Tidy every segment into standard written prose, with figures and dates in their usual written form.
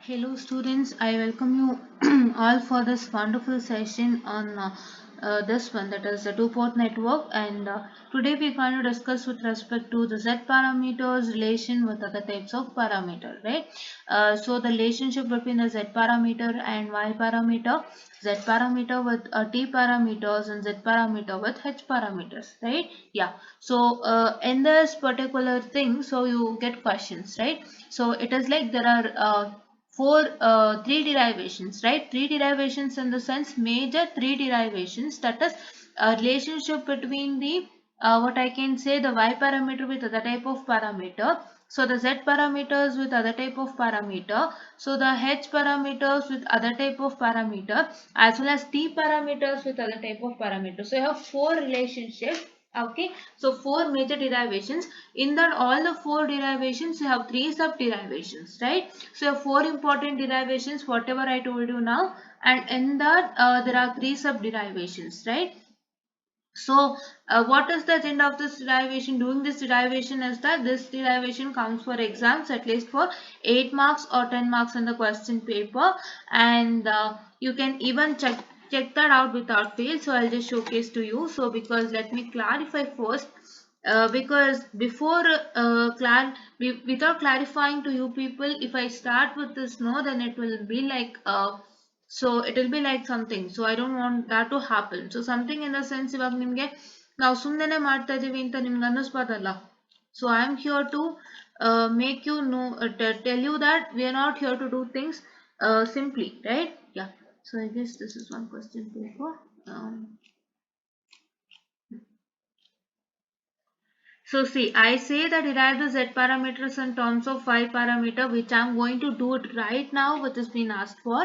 Hello students, I welcome you all for this wonderful session on this one, that is the two-port network, and today we are going to discuss with respect to the Z parameters relation with other types of parameter, right? So the relationship between the Z parameter and Y parameter, Z parameter with T parameters and Z parameter with H parameters, right? Yeah. So in this particular thing, so you get questions, right? So it is like there are three derivations, right? Three derivations in the sense major three derivations, that is a relationship between the what I can say the y parameter with other type of parameter. So the z parameters with other type of parameter. So the h parameters with other type of parameter, as well as t parameters with other type of parameter. So you have four relationships. Okay, so four major derivations. In that all the four derivations you have three sub derivations, right? So four important derivations whatever I told you now, and in that there are three sub derivations, right? So what is the agenda of this derivation? Doing this derivation is that this derivation comes for exams at least for 8 marks or 10 marks in the question paper, and you can even check that out without fail. So I'll just showcase to you. So because let me clarify first, because before without clarifying to you people, if I start with this no, then it will be like so it will be like something, so I don't want that to happen. So something in the sense ಇವಾಗ ನಿಮಗೆ ನಾವು ಸುಮ್ಮನೆ ಮಾಡ್ತಾ ಇದೀವಿ ಅಂತ ನಿಮ್ಗೆ ಅನ್ನಿಸ್ಬಾರ್ದಲ್ಲ. So I am here to make you know, tell you that we are not here to do things simply, right? Yeah. So I guess this is one question paper. um, So see, I say that derive the z parameters in terms of y parameter, which I am going to do it right now, which has been asked for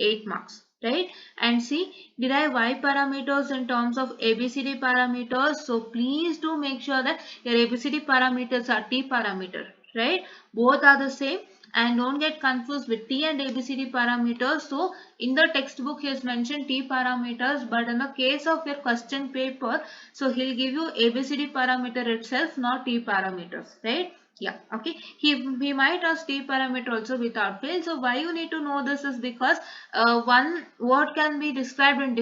8 marks, right? And see, derive y parameters in terms of ABCD parameters. So please do make sure that your ABCD parameters are T parameter, right? Both are the same, and don't get confused with T and ABCD parameters. So in the textbook he has mentioned T parameters, but in the case of your question paper, so he'll give you ABCD parameter itself, not T parameters, right? Yeah, okay. He might ask T parameter also without fail. So why you need to know this is because one word can be described in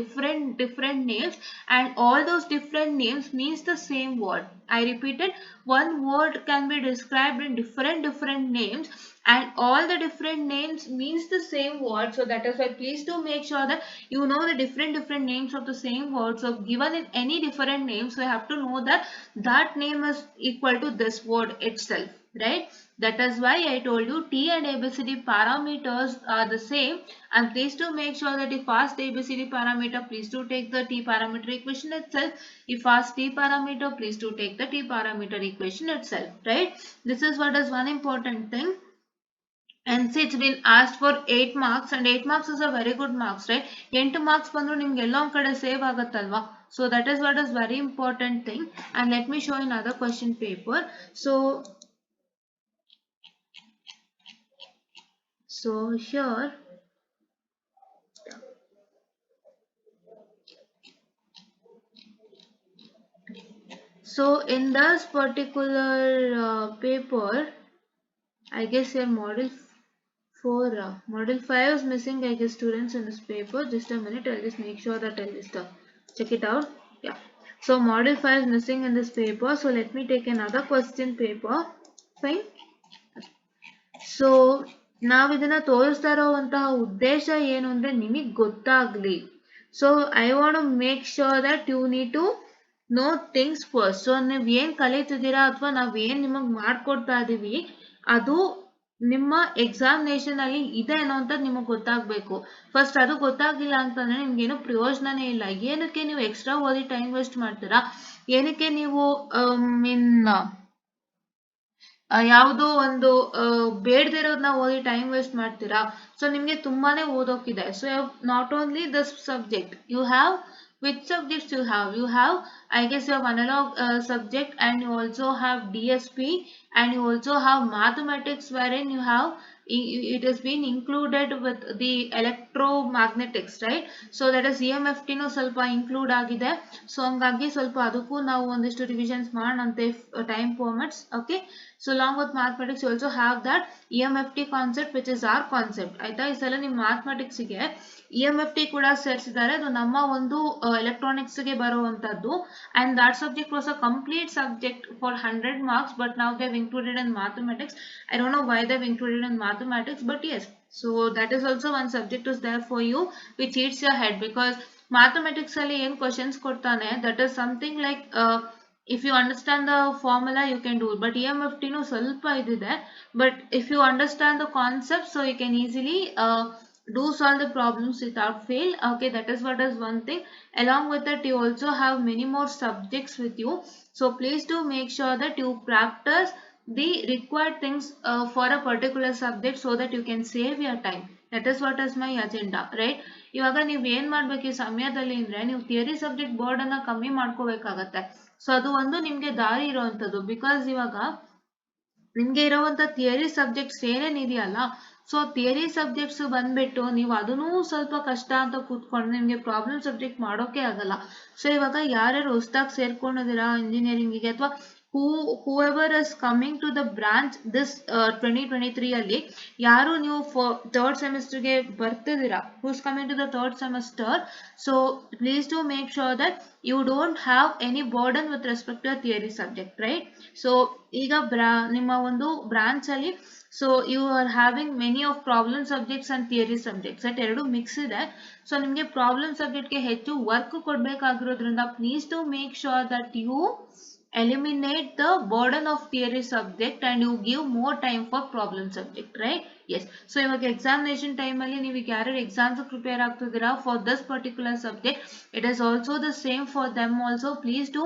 different names, and all those different names means the same word. I repeated, one word can be described in different names, and all the different names means the same word. So that is why please do make sure that you know the different names of the same word. So given in any different name, so you have to know that that name is equal to this word itself, right? That is why I told you T and ABCD parameters are the same, and please do make sure that if asked ABCD parameter, please do take the T parameter equation itself. If asked T parameter, please do take the T parameter equation itself, right? This is what is one important thing. And see, it's been asked for 8 marks, and 8 marks is a very good marks, right? 8 marks ಬಂದ್ರು ನಿಮ್ಗೆ ಎಲ್ಲೋ ಒಂದು ಕಡೆ save ಆಗುತ್ತಲ್ವಾ? So that is what is very important thing. And let me show you another question paper. So here, so in this particular paper, I guess your model 5 is missing, I guess, students, in this paper. Just a minute, I'll just make sure that I'll just check it out. Yeah. So model 5 is missing in this paper. So let me take another question paper. Fine. So ನಾವು ಇದನ್ನ ತೋರಿಸ್ತಾ ಇರೋವಂತಹ ಉದ್ದೇಶ ಏನು ಅಂದ್ರೆ ನಿಮಗೆ ಗೊತ್ತಾಗ್ಲಿ. So I want to make sure that you need to know things first. So ನೀವು ಏನ್ ಕಲಿತಿದ್ದೀರಾ ಅಥವಾ ನಾವ್ ಏನ್ ನಿಮಗೆ ಮಾಡ್ಕೊಡ್ತಾ ಇದೀವಿ ಅದು ನಿಮ್ಮ ಎಕ್ಸಾಮಿನೇಷನ್ ಅಲ್ಲಿ ಇದೆ ಅನ್ನೋ ಅಂತ ನಿಮಗೆ ಗೊತ್ತಾಗ್ಬೇಕು. ಫಸ್ಟ್ ಅದು ಗೊತ್ತಾಗಿಲ್ಲ ಅಂತಂದ್ರೆ ನಿಮ್ಗೆ ಏನು ಪ್ರಯೋಜನನೇ ಇಲ್ಲ. ಏನಕ್ಕೆ ನೀವು ಎಕ್ಸ್ಟ್ರಾ ಓದಿ ಟೈಮ್ ವೇಸ್ಟ್ ಮಾಡ್ತೀರಾ? ಏನಕ್ಕೆ ನೀವು ಮೀನ್ ಯಾವುದೋ ಒಂದು ಬೇಡದಿರೋದನ್ನ ಓದಿ ಟೈಮ್ ವೇಸ್ಟ್ ಮಾಡ್ತೀರಾ? ಸೊ ನಿಮ್ಗೆ ತುಂಬಾನೇ ಓದೋಕಿದೆ. So not only this subject, you have which subjects you have? You have, I guess, you have analog subject, and you also have DSP, and you also have mathematics, wherein you have it has been included with the electromagnetics, right? So that is EMFT ನು ಸ್ವಲ್ಪ include ಆಗಿದೆ. So ಹಂಗಾಗಿ ಸ್ವಲ್ಪ ಅದಕ್ಕೂ ನಾವು ಒಂದಿಷ್ಟು revisions ಮಾಡೋಣಂತೆ time formats. Okay, so along with mathematics you also have that EMFT concept which is our concept. ಆಯ್ತಾ, ಈ ಸಲ ನಿಮ್ಮ mathematics ಗೆ EMFT ಕೂಡ ಸೇರಿಸಿದ್ದಾರೆ. ಅದು ನಮ್ಮ ಒಂದು ಎಲೆಕ್ಟ್ರಾನಿಕ್ಸ್ ಗೆ ಬರುವಂತದ್ದು, and that subject was a complete subject for 100 marks, but now they've included in mathematics. I don't know why they've included in mathematics, but yes, so that is also one subject is there for you which eats your head, because mathematics ಅಲ್ಲಿ ಏನು questions ಕೊಡ್ತಾನೆ, that is something like if you understand the formula you can do it, but EMFT ನು ಸ್ವಲ್ಪ ಇದಿದೆ, but if you understand the concept so you can easily do solve the problems without fail. Okay, that is what is one thing. Along with that you also have many more subjects with you, so please do make sure that you practice the required things for a particular subject so that you can save your time. That is what is my agenda, right? ಇವಾಗ ನೀವು ಏನ್ ಮಾಡ್ಬೇಕು ಈ ಸಮಯದಲ್ಲಿ ಅಂದ್ರೆ, ನೀವು theory subject board ಅನ್ನ ಕಮ್ಮಿ ಮಾಡ್ಕೋಬೇಕಾಗತ್ತೆ. ಸೊ ಅದು ಒಂದು ನಿಮ್ಗೆ ದಾರಿ ಇರುವಂತದ್ದು, ಬಿಕಾಸ್ ಇವಾಗ ನಿಮ್ಗೆ ಇರುವಂತ ಥಿಯರಿ ಸಬ್ಜೆಕ್ಟ್ಸ್ ಏನೇನಿದೆಯಲ್ಲ, ಸೊ ಥಿಯರಿ ಸಬ್ಜೆಕ್ಟ್ಸ್ ಬಂದ್ಬಿಟ್ಟು ನೀವು ಅದನ್ನೂ ಸ್ವಲ್ಪ ಕಷ್ಟ ಅಂತ ಕೂತ್ಕೊಂಡು ನಿಮ್ಗೆ ಪ್ರಾಬ್ಲಮ್ ಸಬ್ಜೆಕ್ಟ್ ಮಾಡೋಕೆ ಆಗಲ್ಲ. ಸೊ ಇವಾಗ ಯಾರ್ಯಾರು ಹೊಸದಾಗಿ ಸೇರ್ಕೊಂಡಿದ್ದೀರಾ ಇಂಜಿನಿಯರಿಂಗಿಗೆ, ಅಥವಾ whoever is coming to the branch this 2023 ಅಲ್ಲಿ ಯಾರು ನೀವು third ಸೆಮಿಸ್ಟರ್ಗೆ ಬರ್ತಿದ್ದೀರಾ, who's coming to the third semester, so please do make sure that you don't have any burden with respect to a theory subject, right? So ಈಗ ನಿಮ್ಮ ಒಂದು branch ಅಲ್ಲಿ so you are having many of problem subjects and theory subjects at ಎರಡು mix ಇದೆ. So ನಿಮಗೆ problem ಸಬ್ಜೆಕ್ಟ್ಗೆ ಹೆಚ್ಚು work ಕೊಡಬೇಕಾಗಿರೋದ್ರಿಂದ please do make sure that you eliminate the burden of theory subject and you give more time for problem subject, right? Yes, so ಇವಾಗ examination time ಅಲ್ಲಿ ನೀವು ಯಾರು exams prepare ಆಗ್ತಿದ್ದೀರಾ for this particular subject, it is also the same for them also. Please do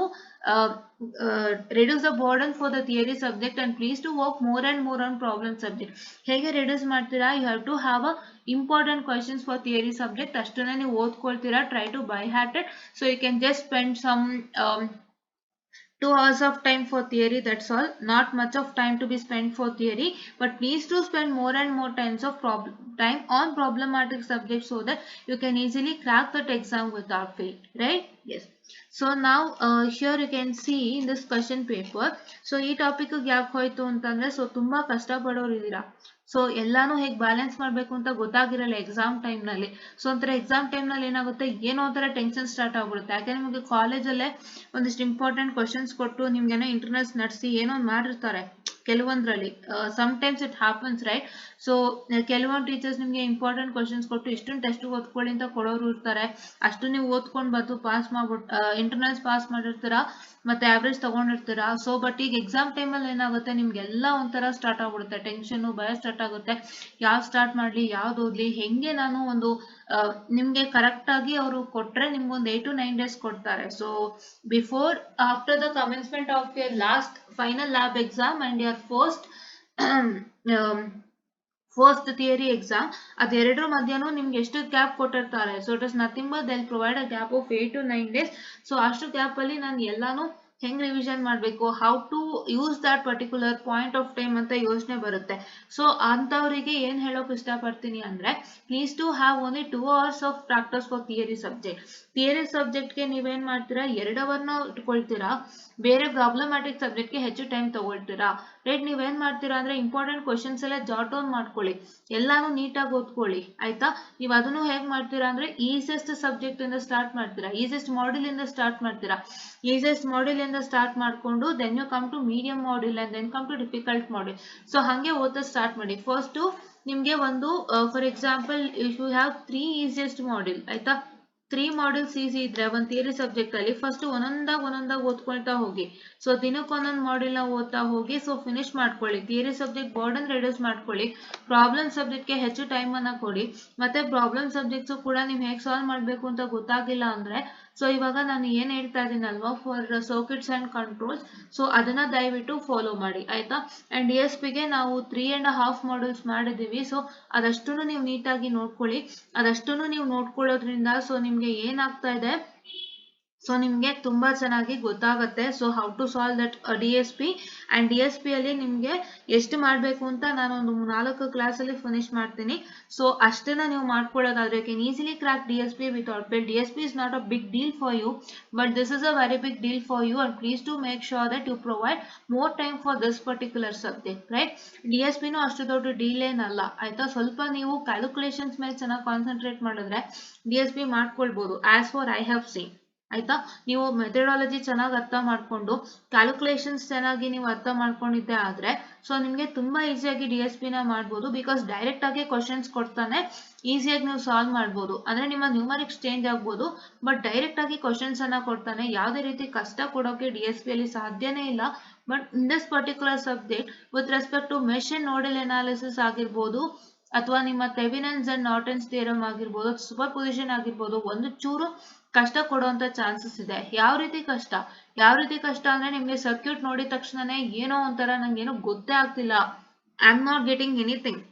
reduce the burden for the theory subject and please do work more and more on problem subject. ಹೇಗೆ reduce ಮಾಡ್ತೀರಾ, you have to have a important questions for theory subject, ಅಷ್ಟನ್ನೇ ನೀವು ಓದ್ಕೊಳ್ತೀರಾ, try to by heart it, so you can just spend some 2 hours of time for theory, that's all. Not much of time to be spent for theory, but please do spend more and more times of time on problematic subjects so that you can easily crack that exam without fail, right? Yes, so now here you can see in this question paper, so ee topic ಯಾಕೆ ಹೋಯ್ತು ಅಂತಂದ್ರೆ, so ತುಂಬಾ ಕಷ್ಟ ಪಡೋರು ಇದ್ದೀರಾ, so ಎಲ್ಲಾನು ಹೇಗೆ balance ಮಾಡಬೇಕು ಅಂತ ಗೊತ್ತಾಗಿರಲ್ಲ ಎಕ್ಸಾಮ್ ಟೈಮ್ ನಲ್ಲಿ. ಸೊ ಒಂಥರ ಎಕ್ಸಾಮ್ ಟೈಮ್ ನಲ್ಲಿ ಏನಾಗುತ್ತೆ, ಏನೋ ಒಂಥರ ಟೆನ್ಷನ್ ಸ್ಟಾರ್ಟ್ ಆಗ್ಬಿಡುತ್ತೆ, ಯಾಕಂದ್ರೆ ನಿಮಗೆ ಕಾಲೇಜಲ್ಲೇ ಒಂದಿಷ್ಟು ಇಂಪಾರ್ಟೆಂಟ್ ಕ್ವಶನ್ಸ್ ಕೊಟ್ಟು ನಿಮ್ಗೇನೋ ಇಂಟರ್ನಲ್ಸ್ ನಡೆಸಿ ಏನೋ ಮಾಡಿರ್ತಾರೆ ಕೆಲವೊಂದ್ರಲ್ಲಿ, sometimes it happens, right? So ಕೆಲವೊಂದು ಟೀಚರ್ಸ್ ನಿಮಗೆ ಇಂಪಾರ್ಟೆಂಟ್ ಕ್ವಶನ್ಸ್ ಕೊಟ್ಟು ಇಷ್ಟೊಂದು ಟೆಸ್ಟ್ ಓದ್ಕೊಳ್ಳಿ ಅಂತ ಕೊಡೋರು ಇರ್ತಾರೆ, ಅಷ್ಟು ನೀವು ಓದ್ಕೊಂಡು ಬಂದು ಪಾಸ್ ಮಾಡ್ಬಿಟ್ಟು ಇಂಟರ್ನಲ್ಸ್ ಪಾಸ್ ಮಾಡಿರ್ತೀರಾ, ಮತ್ತೆ ಆವ್ರೇಜ್ ತಗೊಂಡಿರ್ತೀರಾ. ಸೊ ಬಟ್ ಈಗ ಎಕ್ಸಾಮ್ ಟೈಮಲ್ಲಿ ಏನಾಗುತ್ತೆ, ನಿಮ್ಗೆಲ್ಲ ಒಂಥರ ಸ್ಟಾರ್ಟ್ ಆಗ್ಬಿಡುತ್ತೆ, ಟೆನ್ಷನ್ ಭಯ ಸ್ಟಾರ್ಟ್ ಆಗುತ್ತೆ, ಯಾವ್ದು ಸ್ಟಾರ್ಟ್ ಮಾಡ್ಲಿ, ಯಾವ್ದು ಓದ್ಲಿ, ಹೆಂಗೆ ನಾನು ಒಂದು ನಿಮ್ಗೆ ಕರೆಕ್ಟ್ ಆಗಿ ಅವರು ಕೊಟ್ರೆ ನಿಮ್ಗೊಂದು 8 to 9 days ಕೊಡ್ತಾರೆ. So before after the commencement of your last final lab exam and your first theory exam, ಅದೆರಡರ ಮಧ್ಯನೂ ನಿಮ್ಗೆ ಎಷ್ಟು ಗ್ಯಾಪ್ ಕೊಟ್ಟಿರ್ತಾರೆ. So it is nothing but they will provide a gap of 8 to 9 days. So ಅಷ್ಟು gap ಅಲ್ಲಿ ನಾನು ಎಲ್ಲಾನು ಹೆಂಗ್ ರಿವಿಷನ್ ಮಾಡಬೇಕು, how to use that particular point of time ಅಂತ ಯೋಚನೆ ಬರುತ್ತೆ. ಸೊ ಅಂತವರಿಗೆ ಏನ್ ಹೇಳೋಕ್ ಇಷ್ಟಪಡ್ತೀನಿ ಅಂದ್ರೆ, please to have only 2 hours of practice for theory subject. Theory ಸಬ್ಜೆಕ್ಟ್ಗೆ ನೀವೇನ್ ಮಾಡ್ತೀರಾ, 2 ಅವರ್ನ ಇಟ್ಕೊಳ್ತೀರಾ, ಬೇರೆ ಪ್ರಾಬ್ಲಮ್ಯಾಟಿಕ್ ಸಬ್ಜೆಕ್ಟ್ಗೆ ಹೆಚ್ಚು ಟೈಮ್ ತಗೊಳ್ತೀರಾ, ರೈಟ್? ನೀವೇನ್ ಮಾಡ್ತೀರಾ ಅಂದ್ರೆ ಇಂಪಾರ್ಟೆಂಟ್ ಕ್ವಶನ್ಸ್ ಎಲ್ಲ ಜಾಟ್ ಡೌನ್ ಮಾಡ್ಕೊಳ್ಳಿ, ಎಲ್ಲಾನು ನೀಟಾಗಿ ಓದ್ಕೊಳ್ಳಿ, ಆಯ್ತಾ? ನೀವು ಅದನ್ನು ಹೇಗ್ ಮಾಡ್ತೀರಾ ಅಂದ್ರೆ, ಈಸಿಯೆಸ್ಟ್ ಸಬ್ಜೆಕ್ಟ್ ಇಂದ ಸ್ಟಾರ್ಟ್ ಮಾಡ್ತೀರಾ, ಈಸಿಯೆಸ್ಟ್ ಮಾಡ್ಯೂಲ್ ಇಂದ ಸ್ಟಾರ್ಟ್ ಮಾಡ್ತೀರಾ, ಈಸಿಯೆಸ್ಟ್ ಮಾಡ್ಯೂಲ್ ಇಂದ ಸ್ಟಾರ್ಟ್ ಮಾಡ್ಕೊಂಡು then you come to medium module and then come to difficult module. So ಹಂಗೆ ಓದೋದು ಸ್ಟಾರ್ಟ್ ಮಾಡಿ. ಫಸ್ಟ್ ನಿಮ್ಗೆ ಒಂದು for example if you have 3 easiest module, ಆಯ್ತಾ? 3 ಮಾಡ್ಯೂಲ್ಸ್ ಈಸಿ ಇದ್ರೆ ಒಂದು ಥಿಯರಿ ಸಬ್ಜೆಕ್ಟ್ ಅಲ್ಲಿ ಫಸ್ಟ್ ಒಂದೊಂದಾಗಿ ಓದ್ಕೊಳ್ತಾ ಹೋಗಿ. ಸೊ ದಿನಕ್ಕೆ ಒಂದೊಂದು ಮಾಡ್ಯೂಲ್ ನ ಓದ್ತಾ ಹೋಗಿ. ಸೊ ಫಿನಿಶ್ ಮಾಡ್ಕೊಳ್ಳಿ. ಥಿಯರಿ ಸಬ್ಜೆಕ್ಟ್ ಬರ್ಡನ್ ರಿಡ್ಯೂಸ್ ಮಾಡ್ಕೊಳ್ಳಿ. ಪ್ರಾಬ್ಲಮ್ ಸಬ್ಜೆಕ್ಟ್ ಗೆ ಹೆಚ್ಚು ಟೈಮ್ ಅನ್ನ ಕೊಡಿ. ಮತ್ತೆ ಪ್ರಾಬ್ಲಮ್ ಸಬ್ಜೆಕ್ಟ್ಸ್ ಕೂಡ ನೀವು ಹೇಗೆ ಸಾಲ್ವ್ ಮಾಡ್ಬೇಕು ಅಂತ ಗೊತ್ತಾಗಿಲ್ಲ ಅಂದ್ರೆ, ಸೊ ಇವಾಗ ನಾನು ಏನ್ ಹೇಳ್ತಾ ಇದ್ದೀನಲ್ವಾ for circuits and controls, so ಅದನ್ನ ದಯವಿಟ್ಟು ಫಾಲೋ ಮಾಡಿ, ಆಯ್ತಾ? ಅಂಡ್ DSP ಗೆ ನಾವು 3.5 ಮಾಡ್ಯೂಲ್ಸ್ ಮಾಡಿದೀವಿ. ಸೊ ಅದಷ್ಟು ನೀವು ನೀಟಾಗಿ ನೋಡ್ಕೊಳ್ಳಿ. ಅದಷ್ಟು ನೀವು ನೋಡ್ಕೊಳ್ಳೋದ್ರಿಂದ ಸೊ ನಿಮ್ಗೆ ಏನಾಗ್ತಾ ಇದೆ, ಸೊ ನಿಮಗೆ ತುಂಬಾ ಚೆನ್ನಾಗಿ ಗೊತ್ತಾಗುತ್ತೆ. So how to solve that DSP and DSP ಅಲ್ಲಿ ನಿಮಗೆ ಎಷ್ಟು ಮಾಡಬೇಕು ಅಂತ ನಾನು ಒಂದು 4 ಕ್ಲಾಸಲ್ಲಿ ಫಿನಿಶ್ ಮಾಡ್ತೀನಿ. ಸೊ ಅಷ್ಟನ್ನ ನೀವು ಮಾಡ್ಕೊಳ್ಳೋದಾದ್ರೆ you can easily crack DSP without fail. DSP is not a big deal for you, but this is a very big deal for you, and please do make sure that you provide more time for this particular subject, right? DSP ನು ಅಷ್ಟು ದೊಡ್ಡ deal ಏನಲ್ಲ ಆಯ್ತಾ. ಸ್ವಲ್ಪ ನೀವು calculations ಮೇಲೆ ಚೆನ್ನಾಗಿ concentrate ಮಾಡಿದ್ರೆ DSP ಮಾಡ್ಕೊಳ್ಬಹುದು as for I have seen ಆಯ್ತಾ. ನೀವು ಮೆಥಡಾಲಜಿ ಚೆನ್ನಾಗಿ ಅರ್ಥ ಮಾಡ್ಕೊಂಡು ಕ್ಯಾಲ್ಕುಲೇಷನ್ಸ್ ಚೆನ್ನಾಗಿ ನೀವು ಅರ್ಥ ಮಾಡ್ಕೊಂಡಿದ್ದೆ ಆದ್ರೆ ಸೊ ನಿಮಗೆ ತುಂಬಾ ಈಸಿಯಾಗಿ DSP ನ ಮಾಡ್ಬೋದು. ಬಿಕಾಸ್ ಡೈರೆಕ್ಟ್ ಆಗಿ ಕ್ವಶನ್ಸ್ ಕೊಡ್ತಾನೆ, ಈಸಿಯಾಗಿ ನೀವು ಸಾಲ್ವ್ ಮಾಡ್ಬೋದು. ಅಂದ್ರೆ ನಿಮ್ಮ ನ್ಯೂಮರಿಕ್ಸ್ ಚೇಂಜ್ ಆಗ್ಬೋದು, ಬಟ್ ಡೈರೆಕ್ಟ್ ಆಗಿ ಕ್ವಶನ್ಸ್ ಅನ್ನ ಕೊಡ್ತಾನೆ. ಯಾವುದೇ ರೀತಿ ಕಷ್ಟ ಕೊಡೋಕೆ DSP ಅಲ್ಲಿ ಸಾಧ್ಯನೇ ಇಲ್ಲ. But in this particular subject with respect to mesh and nodal analysis ಆಗಿರ್ಬೋದು, ಅಥವಾ ನಿಮ್ಮ ಥೆವೆನಿನ್ಸ್ ಅಂಡ್ ನಾರ್ಟನ್ಸ್ ಥಿಯರಮ್ ಆಗಿರ್ಬೋದು, ಸೂಪರ್ ಪೊಸಿಷನ್ ಆಗಿರ್ಬೋದು, ಒಂದು ಚೂರು ಕಷ್ಟ ಕೊಡುವಂತ ಚಾನ್ಸಸ್ ಇದೆ. ಯಾವ ರೀತಿ ಕಷ್ಟ ಅಂದ್ರೆ ನಿಮ್ಗೆ ಸರ್ಕ್ಯೂಟ್ ನೋಡಿದ ತಕ್ಷಣನೇ ಏನೋ ಒಂಥರ ನಂಗೆ ಏನೋ ಗೊತ್ತೇ ಆಗ್ತಿಲ್ಲ, I am not getting anything.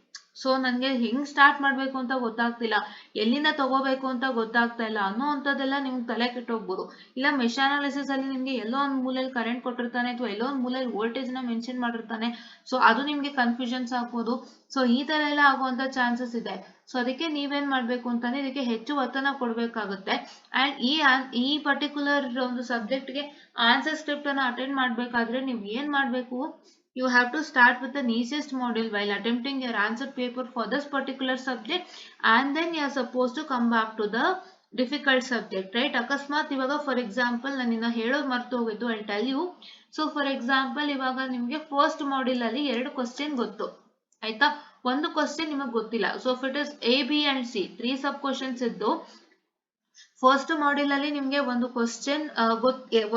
So ನನಗೆ ಹೆಂಗ್ ಸ್ಟಾರ್ಟ್ ಮಾಡ್ಬೇಕು ಅಂತ ಗೊತ್ತಾಗ್ತಿಲ್ಲ, ಎಲ್ಲಿಂದ ತಗೋಬೇಕು ಅಂತ ಗೊತ್ತಾಗ್ತಾ ಇಲ್ಲ ಅನ್ನೋ ಅಂತದೆಲ್ಲ ನಿಮ್ಗೆ ತಲೆ ಕೆಟ್ಟೋಗ್ಬೋದು. ಇಲ್ಲ ಮೆಶ್ ಅನಾಲಿಸಿಸ್ ಅಲ್ಲಿ ನಿಮ್ಗೆ ಎಲ್ಲೋ ಒಂದು ಮೂಲೆಯಲ್ಲಿ ಕರೆಂಟ್ ಕೊಟ್ಟಿರ್ತಾನೆ ಅಥವಾ ಎಲ್ಲೋ ಒಂದು ಮೂಲೆಯಲ್ಲಿ ವೋಲ್ಟೇಜ್ ನ ಮೆನ್ಷನ್ ಮಾಡಿರ್ತಾನೆ. ಸೊ ಅದು ನಿಮ್ಗೆ ಕನ್ಫ್ಯೂಷನ್ಸ್ ಆಗ್ಬೋದು. ಸೊ ಈ ತರ ಎಲ್ಲ ಆಗುವಂತ ಚಾನ್ಸಸ್ ಇದೆ. ಸೊ ಅದಕ್ಕೆ ನೀವೇನ್ ಮಾಡ್ಬೇಕು ಅಂತಂದ್ರೆ ಇದಕ್ಕೆ ಹೆಚ್ಚು ಒತ್ತನ್ನ ಕೊಡ್ಬೇಕಾಗುತ್ತೆ. ಅಂಡ್ ಈ ಪರ್ಟಿಕ್ಯುಲರ್ ಒಂದು ಸಬ್ಜೆಕ್ಟ್ ಗೆ ಆನ್ಸರ್ ಸ್ಕ್ರಿಪ್ಟ್ ಅನ್ನ ಅಟೆಂಡ್ ಮಾಡ್ಬೇಕಾದ್ರೆ ನೀವು ಏನ್ ಮಾಡ್ಬೇಕು, you have to start with the easiest module while attempting your answer paper for this particular subject, and then you are supposed to come back to the difficult subject, right? ಅಕಸ್ಮಾತ್ ಇವಾಗ for example ನಾನು ಹೇಳೋದು ಮರ್ತು ಹೋಗಿದ್ದು, I tell you. So for example ಇವಾಗ ನಿಮ್ಗೆ first module ಅಲ್ಲಿ 2 question ಗೊತ್ತು ಆಯ್ತಾ, ಒಂದು ಕ್ವಶನ್ ನಿಮಗೆ ಗೊತ್ತಿಲ್ಲ. So if it is A, B and C 3 sub questions ಇದ್ದು ಫಸ್ಟ್ ಮಾಡ್ಯೂಲ್ ಅಲ್ಲಿ ನಿಮ್ಗೆ ಒಂದು ಕ್ವಶನ್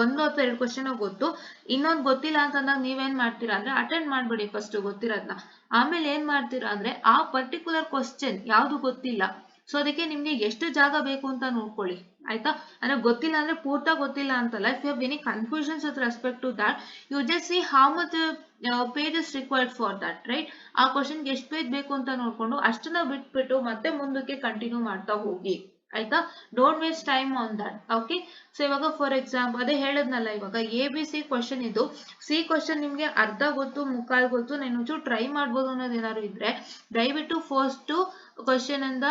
ಒಂದು ಅಥವಾ 2 ಕ್ವಶನ್ ಗೊತ್ತು, ಇನ್ನೊಂದು ಗೊತ್ತಿಲ್ಲ ಅಂತಂದಾಗ ನೀವೇನ್ ಮಾಡ್ತೀರಾ ಅಂದ್ರೆ ಅಟೆಂಡ್ ಮಾಡ್ಬಿಡಿ ಫಸ್ಟ್ ಗೊತ್ತಿರೋದನ್ನ. ಆಮೇಲೆ ಏನ್ ಮಾಡ್ತೀರಾ ಅಂದ್ರೆ ಆ ಪರ್ಟಿಕ್ಯುಲರ್ ಕ್ವಶನ್ ಯಾವ್ದು ಗೊತ್ತಿಲ್ಲ, ಸೊ ಅದಕ್ಕೆ ನಿಮ್ಗೆ ಎಷ್ಟು ಜಾಗ ಬೇಕು ಅಂತ ನೋಡ್ಕೊಳ್ಳಿ ಆಯ್ತಾ. ಅಂದ್ರೆ ಗೊತ್ತಿಲ್ಲ ಅಂದ್ರೆ ಪೂರ್ತ ಗೊತ್ತಿಲ್ಲ ಅಂತಲ್ಲ. If you have any confusions with respect to that, you just see how much page is required for that, right? ಆ ಕ್ವಶನ್ಗೆ ಎಷ್ಟು ಪೇಜ್ ಬೇಕು ಅಂತ ನೋಡ್ಕೊಂಡು ಅಷ್ಟನ್ನ ಬಿಟ್ಬಿಟ್ಟು ಮತ್ತೆ ಮುಂದಕ್ಕೆ ಕಂಟಿನ್ಯೂ ಮಾಡ್ತಾ ಹೋಗಿ ಆಯ್ತಾ. Don't waste time on that, okay. So ಇವಾಗ ಫಾರ್ ಎಕ್ಸಾಂಪಲ್ ಅದೇ ಹೇಳದ್ನಲ್ಲ, ಇವಾಗ ABC ಕ್ವಶನ್ ಇದು, C ಕ್ವಶನ್ ನಿಮ್ಗೆ ಅರ್ಧ ಗೊತ್ತು ಮುಕ್ಕಾಲ್ ಗೊತ್ತು, ನಾನು ಟ್ರೈ ಮಾಡ್ಬೋದು ಅನ್ನೋದು ಏನಾದ್ರು ಇದ್ರೆ ದಯವಿಟ್ಟು ಫಸ್ಟ್ ಕ್ವಶನ್ ಇಂದ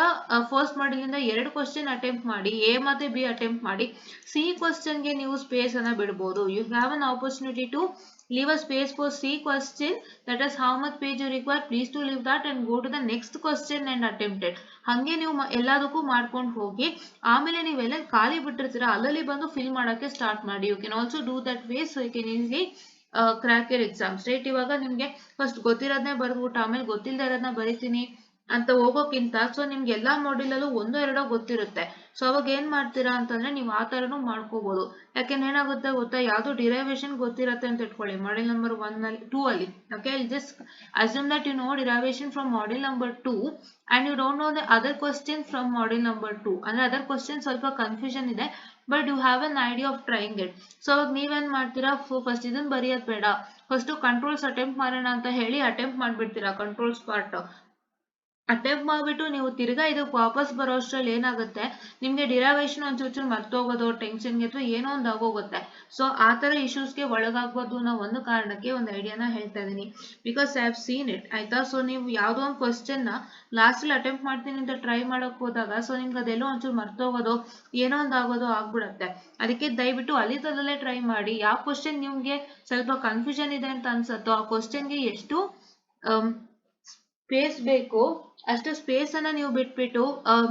ಫಸ್ಟ್ ಮಾಡಿಲಿಂದ 2 ಕ್ವಶನ್ ಅಟೆಂಪ್ಟ್ ಮಾಡಿ, A ಮತ್ತೆ B ಅಟೆಂಪ್ಟ್ ಮಾಡಿ. C ಕ್ವಶನ್ ಗೆ ನೀವು ಸ್ಪೇಸ್ ಅನ್ನ ಬಿಡಬಹುದು. You have an opportunity to leave a space for C question, that is how much page you require, please to leave that and go to the next question and attempt it. ಹಂಗೆ ನೀವು ಎಲ್ಲದಕ್ಕೂ ಮಾಡ್ಕೊಂಡು ಹೋಗಿ ಆಮೇಲೆ ನೀವೆಲ್ಲ ಖಾಲಿ ಬಿಟ್ಟಿರ್ತೀರಾ ಅಲ್ಲಲ್ಲಿ ಬಂದು ಫಿಲ್ ಮಾಡಕ್ಕೆ ಸ್ಟಾರ್ಟ್ ಮಾಡಿ. You can also do that way, so you can easily crack your exams, right? ಇವಾಗ ನಿಮ್ಗೆ ಫಸ್ಟ್ ಗೊತ್ತಿರೋದನ್ನೇ ಬರ್ದ್ಬಿಟ್ಟು ಆಮೇಲೆ ಗೊತ್ತಿಲ್ಲದೆ ಇರೋದನ್ನ ಬರೀತೀನಿ ಅಂತ ಹೋಗೋಕ್ಕಿಂತ ಸೊ ನಿಮ್ಗೆ ಎಲ್ಲಾ ಮಾಡ್ಯೂಲ್ ಅಲ್ಲೂ 1-2 ಗೊತ್ತಿರುತ್ತೆ. ಸೊ ಅವಾಗ ಏನ್ ಮಾಡ್ತೀರಾ ಅಂತಂದ್ರೆ ನೀವು ಆ ತರನು ಮಾಡ್ಕೋಬಹುದು. ಯಾಕೆಂದ್ರೆ ಏನಾಗುತ್ತೆ ಗೊತ್ತಾ, ಯಾವ್ದು ಡಿರೈವೇಶನ್ ಗೊತ್ತಿರತ್ತೆ ಅಂತ ಇಟ್ಕೊಳ್ಳಿ ಮಾಡ್ಯೂಲ್ ನಂಬರ್ 2 ಅಲ್ಲಿ, okay. Just assume that you know derivation from module number 2 and you don't know the other question from module number 2. ಅಂದ್ರೆ ಅದರ್ ಕ್ವಶನ್ ಸ್ವಲ್ಪ ಕನ್ಫ್ಯೂಷನ್ ಇದೆ, but you have an idea of trying it. So ಅವಾಗ ನೀವೇನ್ ಮಾಡ್ತೀರಾ, first ಇದನ್ನ ಬರೆಯೋದ್ ಬೇಡ, first controls attempt ಮಾಡೋಣ ಅಂತ ಹೇಳಿ ಅಟೆಂಪ್ಟ್ ಮಾಡ್ಬಿಡ್ತೀರಾ. ಕಂಟ್ರೋಲ್ಸ್ ಪಾರ್ಟ್ ಅಟೆಂಪ್ಟ್ ಮಾಡ್ಬಿಟ್ಟು ನೀವು ತಿರ್ಗಾ ಇದಕ್ಕೆ ವಾಪಸ್ ಬರೋ ಅಷ್ಟ್ರಲ್ಲಿ ಏನಾಗುತ್ತೆ, ನಿಮ್ಗೆ ಡಿರೈವೇಶನ್ ಒಂಚೂರು ಮರ್ತೋಗೋದು, ಟೆನ್ಷನ್ಗೆ ಅಥವಾ ಏನೋ ಒಂದು ಆಗೋಗುತ್ತೆ. ಸೊ ಆ ತರ ಇಶ್ಯೂಸ್ಗೆ ಒಳಗಾಗ್ಬೋದು ಅನ್ನೋ ಒಂದು ಕಾರಣಕ್ಕೆ ಒಂದು ಐಡಿಯಾನ ಹೇಳ್ತಾ ಇದೀನಿ, because I have seen it ಆಯ್ತಾ. ಸೊ ನೀವು ಯಾವ್ದೋ ಒಂದು ಕ್ವಶನ್ ನ ಲಾಸ್ಟ್ ಅಲ್ಲಿ ಅಟೆಂಪ್ಟ್ ಮಾಡ್ತೀನಿ ಅಂತ ಟ್ರೈ ಮಾಡಕ್ ಹೋದಾಗ ಸೊ ನಿಮ್ಗೆ ಅದೆಲ್ಲೋ ಒಂಚೂರು ಮರ್ತೋಗೋದು, ಏನೋ ಒಂದು ಆಗೋದು ಆಗ್ಬಿಡತ್ತೆ. ಅದಕ್ಕೆ ದಯವಿಟ್ಟು ಅಲ್ಲಿದ್ದಲ್ಲೇ ಟ್ರೈ ಮಾಡಿ. ಯಾವ ಕ್ವಶನ್ ನಿಮ್ಗೆ ಸ್ವಲ್ಪ ಕನ್ಫ್ಯೂಷನ್ ಇದೆ ಅಂತ ಅನ್ಸತ್ತೋ ಆ ಕ್ವಶನ್ಗೆ ಎಷ್ಟು ಸ್ಪೇಸ್ ಬೇಕು ಅಷ್ಟು ಸ್ಪೇಸ್ ಅನ್ನ ನೀವು ಬಿಟ್ಬಿಟ್ಟು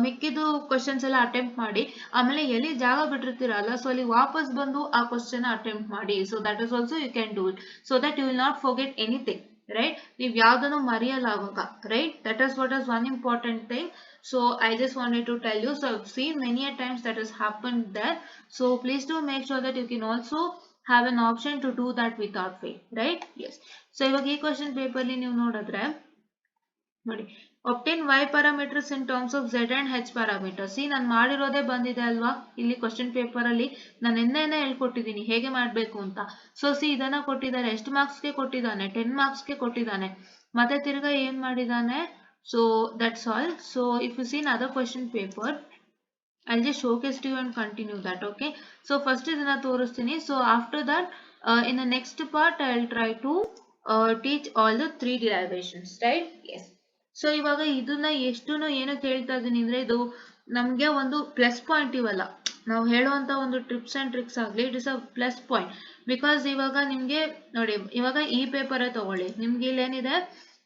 ಮಿಕ್ಕಿದು ಕ್ವಶನ್ಸ್ ಎಲ್ಲ ಅಟೆಂಪ್ಟ್ ಮಾಡಿ. ಆಮೇಲೆ ಎಲ್ಲಿ ಜಾಗ ಬಿಟ್ಟಿರ್ತೀರಲ್ಲ ಸೊ ಅಲ್ಲಿ ವಾಪಸ್ ಬಂದು ಆ ಕ್ವಶನ್ ಅಟೆಂಪ್ಟ್ ಮಾಡಿ. So that is also you can do it, so that you will not forget anything, right? ನೀವು ಯಾವ್ದನ್ನು ಮರೆಯಲ್ಲ ಅವಾಗ, right? That is what is one important thing. So I just wanted to tell you, so I've seen many a times that has happened there, so please do make sure that you can also have an option to do that without fail, right? Yes. So ಇವಾಗ ಈ question paper ಅಲ್ಲಿ ನೀವು ನೋಡಿದ್ರೆ ನೋಡಿ, obtain y parameters in terms of z and h parameters. C ನಾನು ಮಾಡಿರೋದೇ ಬಂದಿದೆ ಅಲ್ವಾ ಇಲ್ಲಿ ಕ್ವಶನ್ ಪೇಪರ್ ಅಲ್ಲಿ, ನಾನು ನಿನ್ನೆನೆ ಹೇಳ್ಕೊಟ್ಟಿದ್ದೀನಿ ಹೇಗೆ ಮಾಡ್ಬೇಕು ಅಂತ. ಸೊ ಸಿ ಇದನ್ನ ಕೊಟ್ಟಿದ್ದಾರೆ, ಎಷ್ಟು ಮಾರ್ಕ್ಸ್ ಗೆ ಕೊಟ್ಟಿದ್ದಾನೆ, 10 ಮಾರ್ಕ್ಸ್ ಗೆ ಕೊಟ್ಟಿದ್ದಾನೆ. ಮತ್ತೆ ತಿರ್ಗಾ ಏನ್ ಮಾಡಿದ್ದಾನೆ, so that's all. So if U C in other question paper, I'll just showcase to you and continue that. Okay, so first ಇದನ್ನ ತೋರಿಸ್ತೀನಿ. So after that, in the next part I'll try to teach all the three derivations, right? Yes. So ಇವಾಗ ಇದನ್ನ ಎಷ್ಟು ಏನಕ್ಕೆ ಹೇಳ್ತಾ ಇದೀನಿ ಅಂದ್ರೆ, ಇದು ನಮ್ಗೆ ಒಂದು ಪ್ಲಸ್ ಪಾಯಿಂಟ್ ಇವಲ್ಲ, ನಾವು ಹೇಳುವಂತ ಒಂದು ಟ್ರಿಪ್ಸ್ ಅಂಡ್ ಟ್ರಿಕ್ಸ್ ಆಗ್ಲಿ, it is a plus point. Because ಇವಾಗ ನಿಮ್ಗೆ ನೋಡಿ, ಇವಾಗ ಈ ಪೇಪರ್ ತಗೊಳ್ಳಿ, ನಿಮ್ಗೆ ಇಲ್ಲೇನಿದೆ,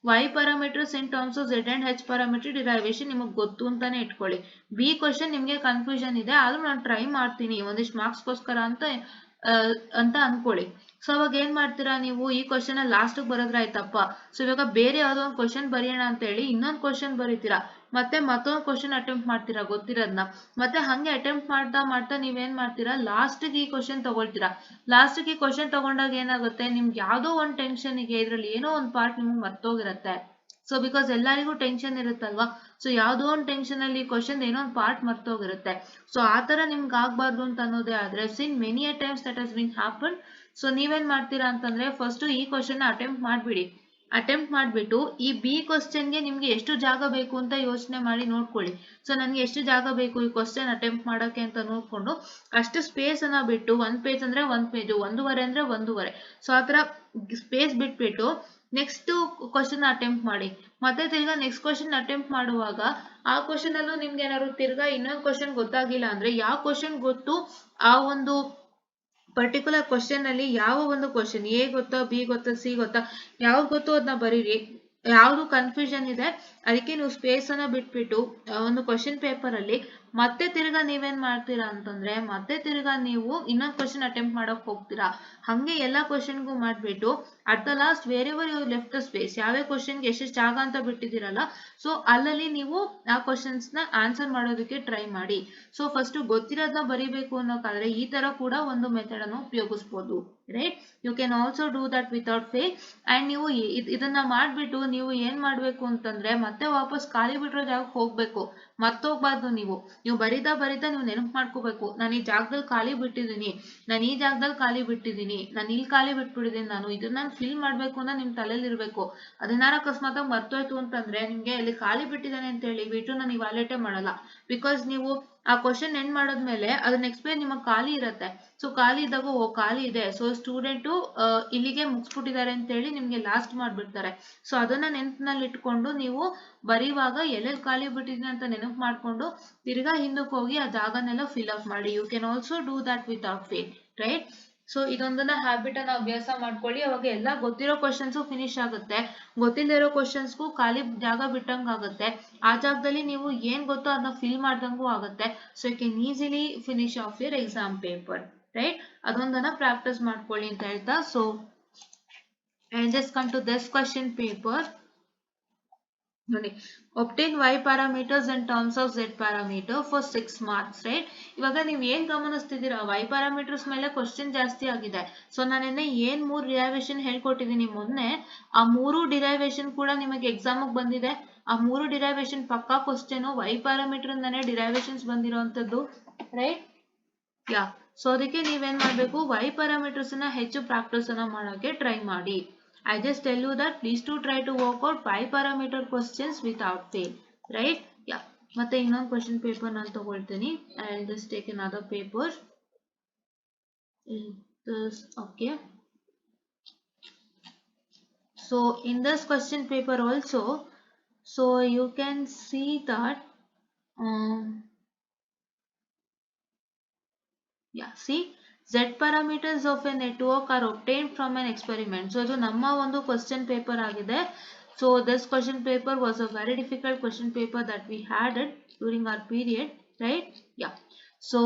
y parameters in terms of z and h parameter derivation ನಿಮಗೆ ಗೊತ್ತು ಅಂತಾನೆ ಇಟ್ಕೊಳ್ಳಿ. ಬಿ ಕ್ವಶನ್ ನಿಮ್ಗೆ ಕನ್ಫ್ಯೂಷನ್ ಇದೆ, ಆದ್ರೂ ನಾನು ಟ್ರೈ ಮಾಡ್ತೀನಿ ಒಂದಿಷ್ಟು ಮಾರ್ಕ್ಸ್ಗೋಸ್ಕರ ಅಂತ ಅನ್ಕೊಳ್ಳಿ. ಸೊ ಅವಾಗ ಏನ್ ಮಾಡ್ತೀರಾ ನೀವು, ಈ ಕ್ವಶನ್ ಲಾಸ್ಟ್ ಬರೋದ್ರ ಆಯ್ತಪ್ಪ, ಸೊ ಇವಾಗ ಬೇರೆ ಯಾವ್ದೋ ಒಂದು ಕ್ವಶನ್ ಬರೆಯೋಣ ಅಂತ ಹೇಳಿ ಇನ್ನೊಂದು ಕ್ವಶನ್ ಬರೀತೀರಾ, ಮತ್ತೆ ಮತ್ತೊಂದು ಕ್ವಶನ್ ಅಟೆಂಪ್ಟ್ ಮಾಡ್ತೀರಾ ಗೊತ್ತಿರೋದನ್ನ, ಮತ್ತೆ ಹಂಗೆ ಅಟೆಂಪ್ಟ್ ಮಾಡ್ತಾ ಮಾಡ್ತಾ ನೀವೇನ್ ಮಾಡ್ತೀರಾ, ಲಾಸ್ಟ್ ಈ ಕ್ವಶನ್ ತಗೊಳ್ತೀರಾ. ಲಾಸ್ಟ್ ಈ ಕ್ವಶನ್ ತಗೊಂಡಾಗ ಏನಾಗುತ್ತೆ, ನಿಮ್ಗೆ ಯಾವ್ದೋ ಒಂದು ಟೆನ್ಷನ್ ಗೆ ಇದ್ರಲ್ಲಿ ಏನೋ ಒಂದು ಪಾರ್ಟ್ ನಿಮ್ಗೆ ಮರ್ತೋಗಿರತ್ತೆ. ಸೊ ಬಿಕಾಸ್ ಎಲ್ಲರಿಗೂ ಟೆನ್ಷನ್ ಇರುತ್ತಲ್ವಾ, ಸೊ ಯಾವ್ದೋ ಒಂದು ಟೆನ್ಷನ್ ಅಲ್ಲಿ ಕ್ವಶನ್ ಏನೋ ಒಂದು ಪಾರ್ಟ್ ಮರ್ತೋಗಿರುತ್ತೆ. ಸೊ ಆತರ ನಿಮ್ಗೆ ಆಗ್ಬಾರ್ದು ಅಂತ ಅನ್ನೋದೇ ಆದ್ರೆ, since many a times that has been happen. So ನೀವೇನ್ ಮಾಡ್ತೀರಾ ಅಂತಂದ್ರೆ, ಫಸ್ಟ್ ಈ ಕ್ವಶನ್ ಅಟೆಂಪ್ಟ್ ಮಾಡ್ಬಿಡಿ. ಅಟೆಂಪ್ಟ್ ಮಾಡ್ಬಿಟ್ಟು ಈ ಬಿ ಕ್ವಶನ್ಗೆ ನಿಮ್ಗೆ ಎಷ್ಟು ಜಾಗ ಬೇಕು ಅಂತ ಯೋಚನೆ ಮಾಡಿ ನೋಡ್ಕೊಳ್ಳಿ. ಸೊ ನನ್ಗೆ ಎಷ್ಟು ಜಾಗ ಬೇಕು ಈ ಕ್ವಶನ್ ಅಟೆಂಪ್ಟ್ ಮಾಡೋಕೆ ಅಂತ ನೋಡ್ಕೊಂಡು ಅಷ್ಟು ಸ್ಪೇಸ್ ಅನ್ನ ಬಿಟ್ಟು, ಒಂದ್ ಪೇಜ್ ಅಂದ್ರೆ ಒಂದ್ ಪೇಜ್, ಒಂದೂವರೆ ಅಂದ್ರೆ ಒಂದೂವರೆ, ಸೊ ಆತರ ಸ್ಪೇಸ್ ಬಿಟ್ಬಿಟ್ಟು ನೆಕ್ಸ್ಟ್ ಕ್ವಶನ್ ಅಟೆಂಪ್ಟ್ ಮಾಡಿ. ಮತ್ತೆ ತಿರ್ಗಾ ನೆಕ್ಸ್ಟ್ ಕ್ವಶನ್ ಅಟೆಂಪ್ಟ್ ಮಾಡುವಾಗ ಆ ಕ್ವಶನ್ ಅಲ್ಲೂ ನಿಮ್ಗೆ ಏನಾದ್ರು ತಿರ್ಗಾ ಇನ್ನೊಂದು ಕ್ವಶನ್ ಗೊತ್ತಾಗಿಲ್ಲ ಅಂದ್ರೆ, ಯಾವ ಕ್ವಶನ್ ಗೊತ್ತು ಆ ಒಂದು ಪರ್ಟಿಕ್ಯುಲರ್ ಕ್ವಶನ್ ಅಲ್ಲಿ, ಯಾವ ಒಂದು ಕ್ವಶನ್ ಎ ಗೊತ್ತಾ, ಬಿ ಗೊತ್ತಾ, ಸಿ ಗೊತ್ತಾ, ಯಾವ್ದು ಗೊತ್ತು ಅದನ್ನ ಬರೀರಿ. ಯಾವ್ದು ಕನ್ಫ್ಯೂಷನ್ ಇದೆ ಅದಕ್ಕೆ ನೀವು ಸ್ಪೇಸ್ ಅನ್ನ ಬಿಟ್ಬಿಟ್ಟು ಒಂದು ಕ್ವಶನ್ ಪೇಪರ್ ಅಲ್ಲಿ ಮತ್ತೆ ತಿರ್ಗಾ ನೀವೇನ್ ಮಾಡ್ತೀರಾ ಅಂತಂದ್ರೆ, ಮತ್ತೆ ತಿರ್ಗಾ ನೀವು ಇನ್ನೊಂದು ಕ್ವಶನ್ ಅಟೆಂಪ್ಟ್ ಮಾಡಕ್ ಹೋಗ್ತೀರಾ. ಹಂಗೆ ಎಲ್ಲಾ ಕ್ವಶನ್ಗೂ ಮಾಡ್ಬಿಟ್ಟು at the last wherever you left the space, ಯಾವ್ಯಾವ ಕ್ವಶನ್ಗೆ ಎಷ್ಟೆಷ್ಟು ಜಾಗ ಅಂತ ಬಿಟ್ಟಿದ್ದೀರಲ್ಲ, ಸೊ ಅಲ್ಲಲ್ಲಿ ನೀವು ಆ ಕ್ವಶನ್ಸ್ ನ ಆನ್ಸರ್ ಮಾಡೋದಕ್ಕೆ ಟ್ರೈ ಮಾಡಿ. ಸೊ ಫಸ್ಟ್ ಗೊತ್ತಿರೋದನ್ನ ಬರಿಬೇಕು ಅನ್ನೋಕಾದ್ರೆ ಈ ತರ ಕೂಡ ಒಂದು ಮೆಥಡ್ ಅನ್ನು ಉಪಯೋಗಿಸಬಹುದು, right? You can also do that without fail. And ನೀವು ಇದನ್ನ ಮಾಡ್ಬಿಟ್ಟು ನೀವು ಏನ್ ಮಾಡ್ಬೇಕು ಅಂತಂದ್ರೆ, ಮತ್ತೆ ವಾಪಸ್ ಖಾಲಿ ಬಿಟ್ಟಿರೋ ಜಾಗಕ್ಕೆ ಹೋಗ್ಬೇಕು, ಮತ್ತೋಗ್ಬಾರ್ದು. ನೀವು ಬರಿತಾ ಬರಿತಾ ನೀವು ನೆನಪು ಮಾಡ್ಕೋಬೇಕು, ನಾನು ಈ ಜಾಗದಲ್ಲಿ ಖಾಲಿ ಬಿಟ್ಟಿದ್ದೀನಿ, ನಾನು ಈ ಜಾಗದಲ್ಲಿ ಖಾಲಿ ಬಿಟ್ಟಿದ್ದೀನಿ, ನಾನು ಇಲ್ಲಿ ಖಾಲಿ ಬಿಟ್ಬಿಟ್ಟಿದ್ದೀನಿ, ನಾನು ಇದನ್ನ ಫಿಲ್ ಮಾಡ್ಬೇಕು ಅಂತ ನಿಮ್ ತಲೆಯಲ್ಲಿ ಇರ್ಬೇಕು. ಅದನ್ನಾರ ಅಕಸ್ಮಾತ್ ಮರ್ತೋಯ್ತು ಅಂತಂದ್ರೆ, ನಿಮ್ಗೆ ಅಲ್ಲಿ ಖಾಲಿ ಬಿಟ್ಟಿದ್ದಾನೆ ಅಂತ ಹೇಳಿ ಬಿಟ್ಟು ನಾನು ಇವಾಲೇಟೇ ಮಾಡಲ್ಲ. ಬಿಕಾಸ್ ನೀವು ಆ ಕ್ವಶನ್ ಎಂಡ್ ಮಾಡಾದ್ಮೇಲೆ ಅದು ನೆಕ್ಸ್ಟ್ ಪೇಜ್ ನಿಮಗೆ ಖಾಲಿ ಇರುತ್ತೆ. ಸೊ ಖಾಲಿ ಇದ್ದಾಗ ಓ ಖಾಲಿ ಇದೆ, ಸೊ ಸ್ಟೂಡೆಂಟು ಇಲ್ಲಿಗೆ ಮುಗಿಸ್ಬಿಟ್ಟಿದ್ದಾರೆ ಅಂತ ಹೇಳಿ ನಿಮ್ಗೆ ಲಾಸ್ಟ್ ಮಾಡ್ಬಿಡ್ತಾರೆ. ಸೊ ಅದನ್ನ ನೆನಪಿನಲ್ಲಿ ಇಟ್ಕೊಂಡು ನೀವು ಬರೀವಾಗ ಎಲ್ಲೆಲ್ಲಿ ಖಾಲಿ ಬಿಟ್ಟಿದ್ದೀನಿ ಅಂತ ನೆನಪು ಮಾಡ್ಕೊಂಡು ತಿರ್ಗಾ ಹಿಂದಕ್ಕೆ ಹೋಗಿ ಆ ಜಾಗನೆಲ್ಲ ಫಿಲ್ ಅಪ್ ಮಾಡಿ. You can also do that without fail, right? So ಇದೊಂದನ್ನ ಹ್ಯಾಬಿಟ್ ಅನ್ನ ಅಭ್ಯಾಸ ಮಾಡ್ಕೊಳ್ಳಿ. ಅವಾಗ ಎಲ್ಲ ಗೊತ್ತಿರೋ ಕ್ವಶನ್ಸ್ ಫಿನಿಶ್ ಆಗುತ್ತೆ, ಗೊತ್ತಿಲ್ಲದಿರೋ ಕ್ವಶನ್ಸ್ಗೂ ಖಾಲಿ ಜಾಗ ಬಿಟ್ಟಂಗ ಆಗುತ್ತೆ. ಆ ಜಾಗದಲ್ಲಿ ನೀವು ಏನ್ ಗೊತ್ತೋ ಅದನ್ನ ಫಿಲ್ ಮಾಡ್ದಂಗೂ ಆಗುತ್ತೆ. So you can easily finish of your exam paper, right? ಅದೊಂದನ್ನ ಪ್ರಾಕ್ಟೀಸ್ ಮಾಡ್ಕೊಳ್ಳಿ ಅಂತ ಹೇಳ್ತಾ, so I just come to this question paper. ನೋಡಿ, obtain y parameters in terms of z parameter for 6 marks, right? ಇವಾಗ ನೀವು ಏನ್ ಗಮನಿಸ್ತಿದ್ದೀರಾ, y parameters ಮೇಲೆ question ಜಾಸ್ತಿ ಆಗಿದೆ. ಸೊ ನಾನು ಏನ್ 3 ಡಿರೈವೇಶನ್ ಹೇಳ್ಕೊಟ್ಟಿದ್ದೀನಿ ಮೊನ್ನೆ, ಆ 3 ಡಿರೈವೇಶನ್ ಕೂಡ ನಿಮಗೆ ಎಕ್ಸಾಮ್ ಬಂದಿದೆ. ಆ 3 ಡಿರೈವೇಶನ್ ಪಕ್ಕಾ ಕ್ವಶನ್ y ಪ್ಯಾರಾಮೀಟರ್ ಇಂದಾನೆ ಡಿರೈವೇಶನ್ಸ್ ಬಂದಿರೋಂಥದ್ದು, ರೈಟ್? ಯಾ, ಸೊ ಅದಕ್ಕೆ ನೀವೇನ್ ಮಾಡ್ಬೇಕು, y ಪ್ಯಾರಾಮೀಟರ್ಸ್ ಅನ್ನ ಹೆಚ್ಚು ಪ್ರಾಕ್ಟೀಸ್ ಅನ್ನ ಮಾಡೋಕೆ ಟ್ರೈ ಮಾಡಿ. I just tell you that please to try to work out 5 parameter questions without fail, right? Yeah. ಮತ್ತೆ ಇನ್ನೊಂದು ಕ್ವಶನ್ ಪೇಪರ್ ನಾನು ತಗೊಳ್ತೀನಿ. I'll just take another paper. This, okay. So in this question paper also, so you can see that yeah, see, z parameters of a network are obtained from an experiment. So ಇದು ನಮ್ಮ ಒಂದು question paper ಆಗಿದೆ. So this question paper was a very difficult question paper that we had it during our period, right? Yeah. So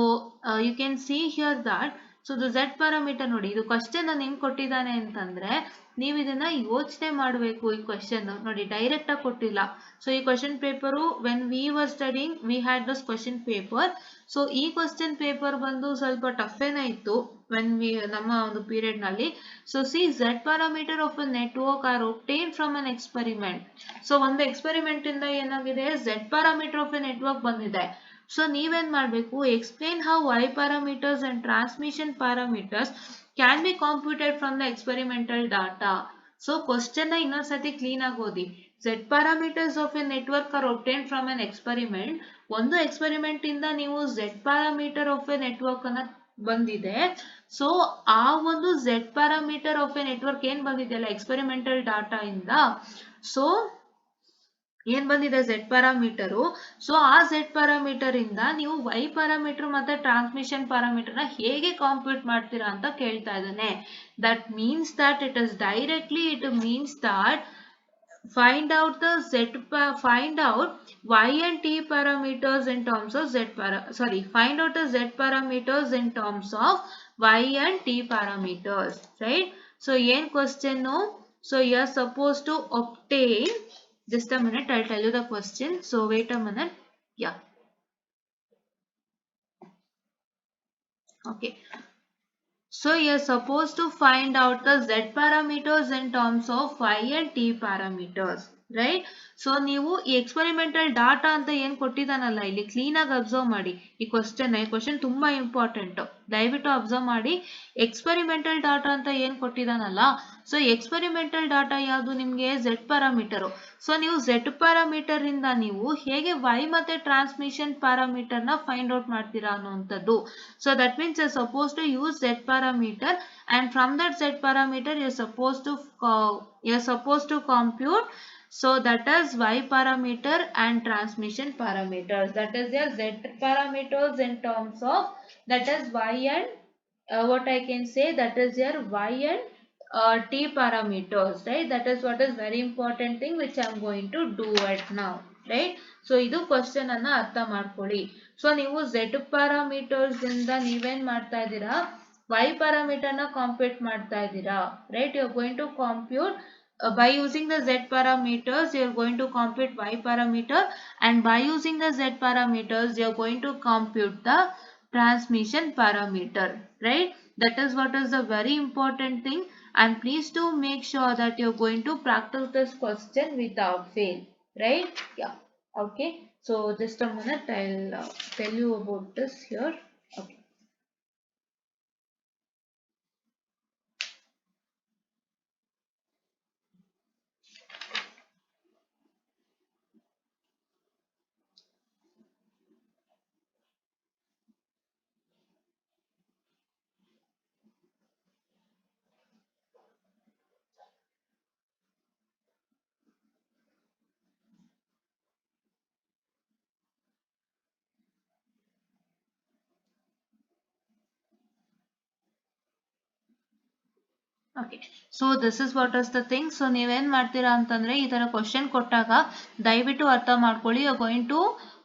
you can see here that, so the z parameter ನೋಡಿ, ಇದು question ಹೆಂಗ್ ಕೊಟ್ಟಿದ್ದಾನೆ ಅಂತಂದ್ರೆ, ನೀವು ಇದನ್ನ ಯೋಚನೆ ಮಾಡಬೇಕು. ಈ ಕ್ವಶನ್ ನೋಡಿ ಡೈರೆಕ್ಟ್ ಆಗಿ ಕೊಟ್ಟಿಲ್ಲ. ಸೊ ಈ question paper when we were studying we had this question paper. So ಈ ಕ್ವಶನ್ ಪೇಪರ್ ಬಂದು ಸ್ವಲ್ಪ ಟಫ್ ಏನೇ ಇತ್ತು ವೆನ್ ವಿ ನಮ್ಮ ಒಂದು ಪೀರಿಯಡ್ ನಲ್ಲಿ. So see, Z parameter of a network are obtain from an experiment. So ಒಂದು experiment ಇಂದ ಏನಾಗಿದೆ, Z parameter of a network ಬಂದಿದೆ. ಸೊ ನೀವೇನ್ ಮಾಡ್ಬೇಕು, explain how y parameters and transmission parameters can be computed from the experimental data. So question ಇನ್ನೊಂದ್ಸತಿ clean ಆಗಿ ಓದಿ. Z parameters of a network are obtained from an experiment. ಒಂದು experiment ಇಂದ ನೀವು Z parameter of a network ಅನ್ನ ಬಂದಿದೆ. So ಆ ಒಂದು Z parameter of a network ಏನ್ ಬಂದಿದೆಯಲ್ಲ ಎಕ್ಸ್ಪೆರಿಮೆಂಟಲ್ ಡಾಟಾ ಇಂದ, ಸೊ ಏನ್ ಬಂದಿದೆ Z ಪ್ಯಾರಾಮೀಟರು. ಸೊ ಆ Z ಪ್ಯಾರಾಮೀಟರ್ ಇಂದ ನೀವು Y ಪ್ಯಾರಾಮೀಟರ್ ಮತ್ತೆ ಟ್ರಾನ್ಸ್ಮಿಷನ್ ಪ್ಯಾರಾಮೀಟರ್ ನ ಹೇಗೆ ಕಾಂಪ್ಯೂಟ್ ಮಾಡ್ತೀರಾ ಅಂತ ಕೇಳ್ತಾ ಇದ್ದಾನೆ. That means that it means that find out y and t parameters in terms of find out the z parameters in terms of y and t parameters, right? So yen question no, so you are supposed to obtain, just a minute, I'll tell you the question, so wait a minute. Yeah, okay. So you are supposed to find out the z parameters in terms of y and t parameters, right? So ನೀವು ಈ experimental data ಅಂತ ಏನ್ ಕೊಟ್ಟಿದ್ದಾನಲ್ಲ ಇಲ್ಲಿ clean ಆಗಿ observe ಮಾಡಿ. ಈ question ತುಂಬಾ important, ದಯವಿಟ್ಟು ಅಬ್ಸರ್ವ್ ಮಾಡಿ. ಎಕ್ಸ್ಪೆರಿಮೆಂಟಲ್ ಡಾಟಾ ಅಂತ ಏನ್ ಕೊಟ್ಟಿದ್ದಾನಲ್ಲ, ಸೊ ಎಕ್ಸ್ಪೆರಿಮೆಂಟಲ್ ಡಾಟಾ ಯಾವುದು ನಿಮ್ಗೆ Z ಪ್ಯಾರಾಮೀಟರ್. ಸೊ ನೀವು Z ಪ್ಯಾರಾಮೀಟರ್ ಇಂದ ನೀವು ಹೇಗೆ y ಮತ್ತೆ ಟ್ರಾನ್ಸ್ಮಿಷನ್ ಪ್ಯಾರಾಮೀಟರ್ ನ ಫೈಂಡ್ ಔಟ್ ಮಾಡ್ತೀರಾ ಅನ್ನುವಂಥದ್ದು. So that means you're supposed to use Z parameter, and from that Z parameter you're supposed to compute, so that is Y parameter and transmission parameters. That is your Z parameters in terms of, that is Y and what I can say, that is your Y and T parameters, right? That is what is very important thing which I am going to do it now, right? So ಇದು question ಅನ್ನ ಅರ್ಥ ಮಾಡ್ಕೊಳ್ಳಿ. So ನೀವು Z parameters ಇಂದ ನೀವೇನ್ ಮಾಡ್ತಾ ಇದ್ದೀರಾ, Y parameter ನ ಕಾಂಪ್ಯೂಟ್ ಮಾಡ್ತಾ ಇದ್ದೀರಾ, right? You are going to compute by using the Z parameters, you are going to compute Y parameter, and by using the Z parameters you are going to compute the transmission parameter, right? That is what is the very important thing, and please do make sure that you are going to practice this question without fail, right? Yeah, okay. So just a minute, I'll tell you about this here. Okay. Okay, so this is what is the thing. So ನೀವೇನ್ ಮಾಡ್ತೀರಾ ಅಂತಂದ್ರೆ ಈ ತರ question ಕೊಟ್ಟಾಗ ದಯವಿಟ್ಟು ಅರ್ಥ ಮಾಡ್ಕೊಳ್ಳಿ. You are going to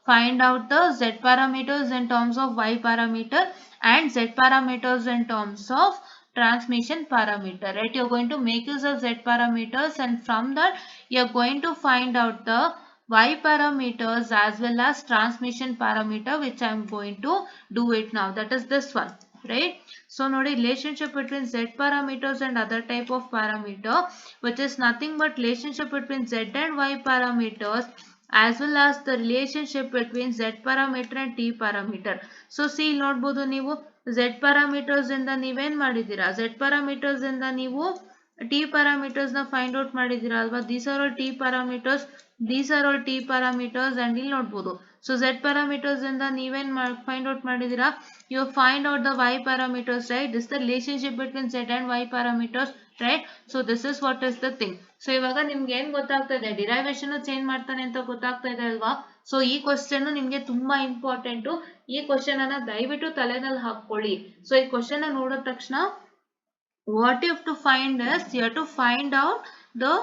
find out the Z parameters in terms of Y parameter and Z parameters in terms of transmission parameter, right? You are going to make use of Z parameters, and from that you are going to find out the Y parameters as well as transmission parameter, which I am going to do it now. That is this one, right? So ನೋಡಿ, relationship between Z parameters and other type of parameter, which is nothing but relationship between Z and Y parameters, as well as the relationship between Z parameter and T parameter. So see, ನೋಡಬಹುದು ನೀವು Z parameters ಇಂದ ನೀವೇನ್ ಮಾಡಿದ್ದೀರಾ, Z parameters ಇಂದ ನೀವು T parameters ನ find out ಮಾಡಿದ್ದೀರಾ ಅಲ್ವಾ. these are all T parameters, and ಇಲ್ಲಿ ನೋಡಬಹುದು. ಸೊ Z parameters ಇಂದ ನೀವೇನ್ ಫೈಂಡ್ ಔಟ್ ಮಾಡಿದ್ದೀರಾ, you find out the Y parameters, right? This is the relationship between Z and Y parameters, right? So this is what is the thing. So ಇವಾಗ ನಿಮ್ಗೆ ಏನ್ ಗೊತ್ತಾಗ್ತಾ ಇದೆ, ಡಿರೈವೇಶನ್ ಚೇಂಜ್ ಮಾಡ್ತಾನೆ ಅಂತ ಗೊತ್ತಾಗ್ತಾ ಇದೆ ಅಲ್ವಾ. ಸೊ ಈ ಕ್ವಶನ್ ನಿಮ್ಗೆ ತುಂಬಾ ಇಂಪಾರ್ಟೆಂಟ್. ಈ ಕ್ವಶನ್ ಅನ್ನ ದಯವಿಟ್ಟು ತಲೆನಲ್ಲಿ ಹಾಕೊಳ್ಳಿ. ಸೊ ಈ ಕ್ವಶನ್ ನೋಡಿದ ತಕ್ಷಣ what you have to find is, you have to find out the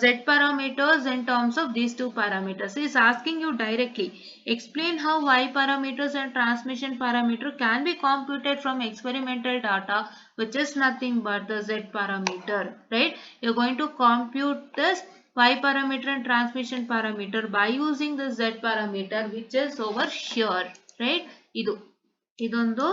Z parameters in terms of these two parameters. He is asking you directly, explain how Y parameters and transmission parameter can be computed from experimental data, which is nothing but the Z parameter, right? You are going to compute this Y parameter and transmission parameter by using the Z parameter, which is over here, right? ಇದೊಂದು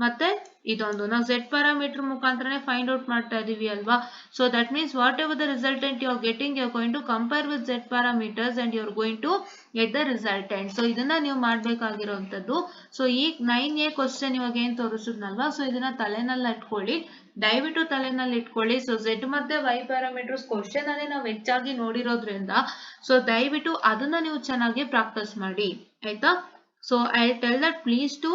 ಮತ್ತೆ ಇದೊಂದು ನಾವು z parameter ಮುಖಾಂತರನೇ find out ಮಾಡ್ತಾ ಇದೀವಿ ಅಲ್ವಾ. So that means whatever the resultant you are getting, you are going to compare with z parameters and you are going to get the resultant. So ಇದನ್ನ ನೀವು ಮಾಡ್ಬೇಕಾಗಿರುವಂತದ್ದು. So ಈ 9A question ಇವಾಗ ಏನ್ ತೋರಿಸಿದ್ನಲ್ವಾ, so ಇದನ್ನ ತಲೆನಲ್ಲಿ ಇಟ್ಕೊಳ್ಳಿ, ದಯವಿಟ್ಟು ತಲೆನಲ್ಲಿ ಇಟ್ಕೊಳ್ಳಿ. So z ಮತ್ತೆ y ಪ್ಯಾರಾಮೀಟರ್ಸ್ ಕ್ವಶನ್ ಅನ್ನೇ ನಾವು ಹೆಚ್ಚಾಗಿ ನೋಡಿರೋದ್ರಿಂದ ಸೊ ದಯವಿಟ್ಟು ಅದನ್ನ ನೀವು ಚೆನ್ನಾಗಿ ಪ್ರಾಕ್ಟೀಸ್ ಮಾಡಿ, ಆಯ್ತಾ. So I tell that please to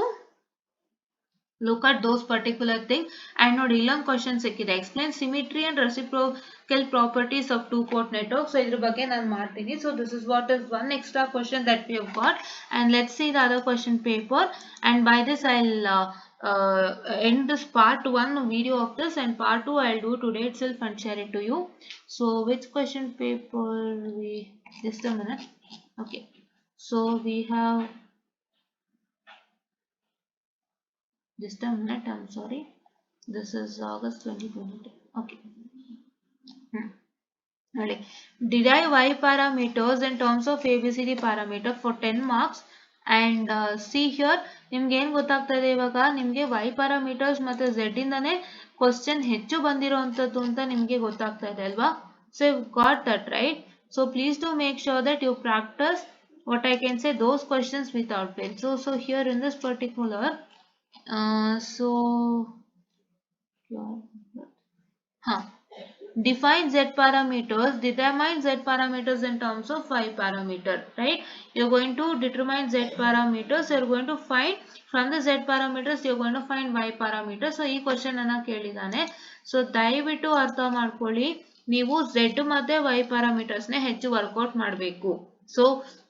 look at those particular thing. And ನೋಡಿ ಇಲ್ಲೊಂದು ಕ್ವಶನ್ ಸಿಕ್ಕಿದೆ, explain symmetry and reciprocal properties of two port network. So ಇದ್ರ ಬಗ್ಗೆ ನಾನು ಮಾಡ್ತೀನಿ. So this is what is one extra question that we have got, and let's see the other question paper. And by this I'll end this part 1 video of this, and part 2 I'll do today itself and share it to you. So which question paper we, just a minute. Okay, so we have, just a minute, I'm sorry, this is August 2022. Okay. Derive y parameters in terms of ABCD parameter for 10 marks. And see here, ನಿಮ್ಗೆ ಏನು ಗೊತ್ತಾಗ್ತಾ ಇದೆ ಇವಾಗ, ನಿಮಗೆ y parameters ಮತ್ತೆ z ಇಂದಾನೆ question ಹೆಚ್ಚು ಬಂದಿರೋಂಥದ್ದು ಅಂತ ನಿಮಗೆ ಗೊತ್ತಾಗ್ತಾ ಇದೆ ಅಲ್ವಾ. So you got that right. So please to make sure that you practise what I can say those questions without fail. So here in this particular define z parameters, determine z parameters in terms of y parameter, right. You're going to determine z parameters, you're going to find from the z parameters, you're going to find y parameters. So ಈ question ಅನ್ನ ಕೇಳಿದಾನೆ. So ದಯವಿಟ್ಟು ಅರ್ಥ ಮಾಡ್ಕೊಳ್ಳಿ, ನೀವು z ಮತ್ತೆ y parameters ನೇ ಹೆಚ್ಚು workout ಮಾಡಬೇಕು. So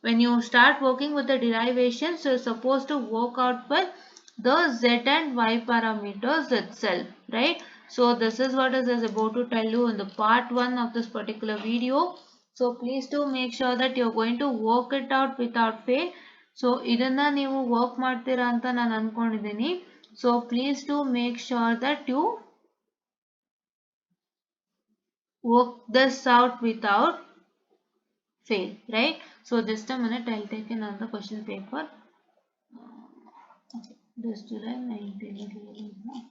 when you start working with the derivations, you're supposed to work out with the z and y parameters itself, right. So this is what I was about to tell you in the part 1 of this particular video. So please do make sure that you're going to work it out without fail. So idanna neevu work ಮಾಡ್ತೀರಾ ಅಂತ ನಾನು ಅನ್ಕೊಂಡಿದ್ದೀನಿ. So please do make sure that you work this out without fail, right. So just a minute, I'll take another question paper. Okay, this July 19.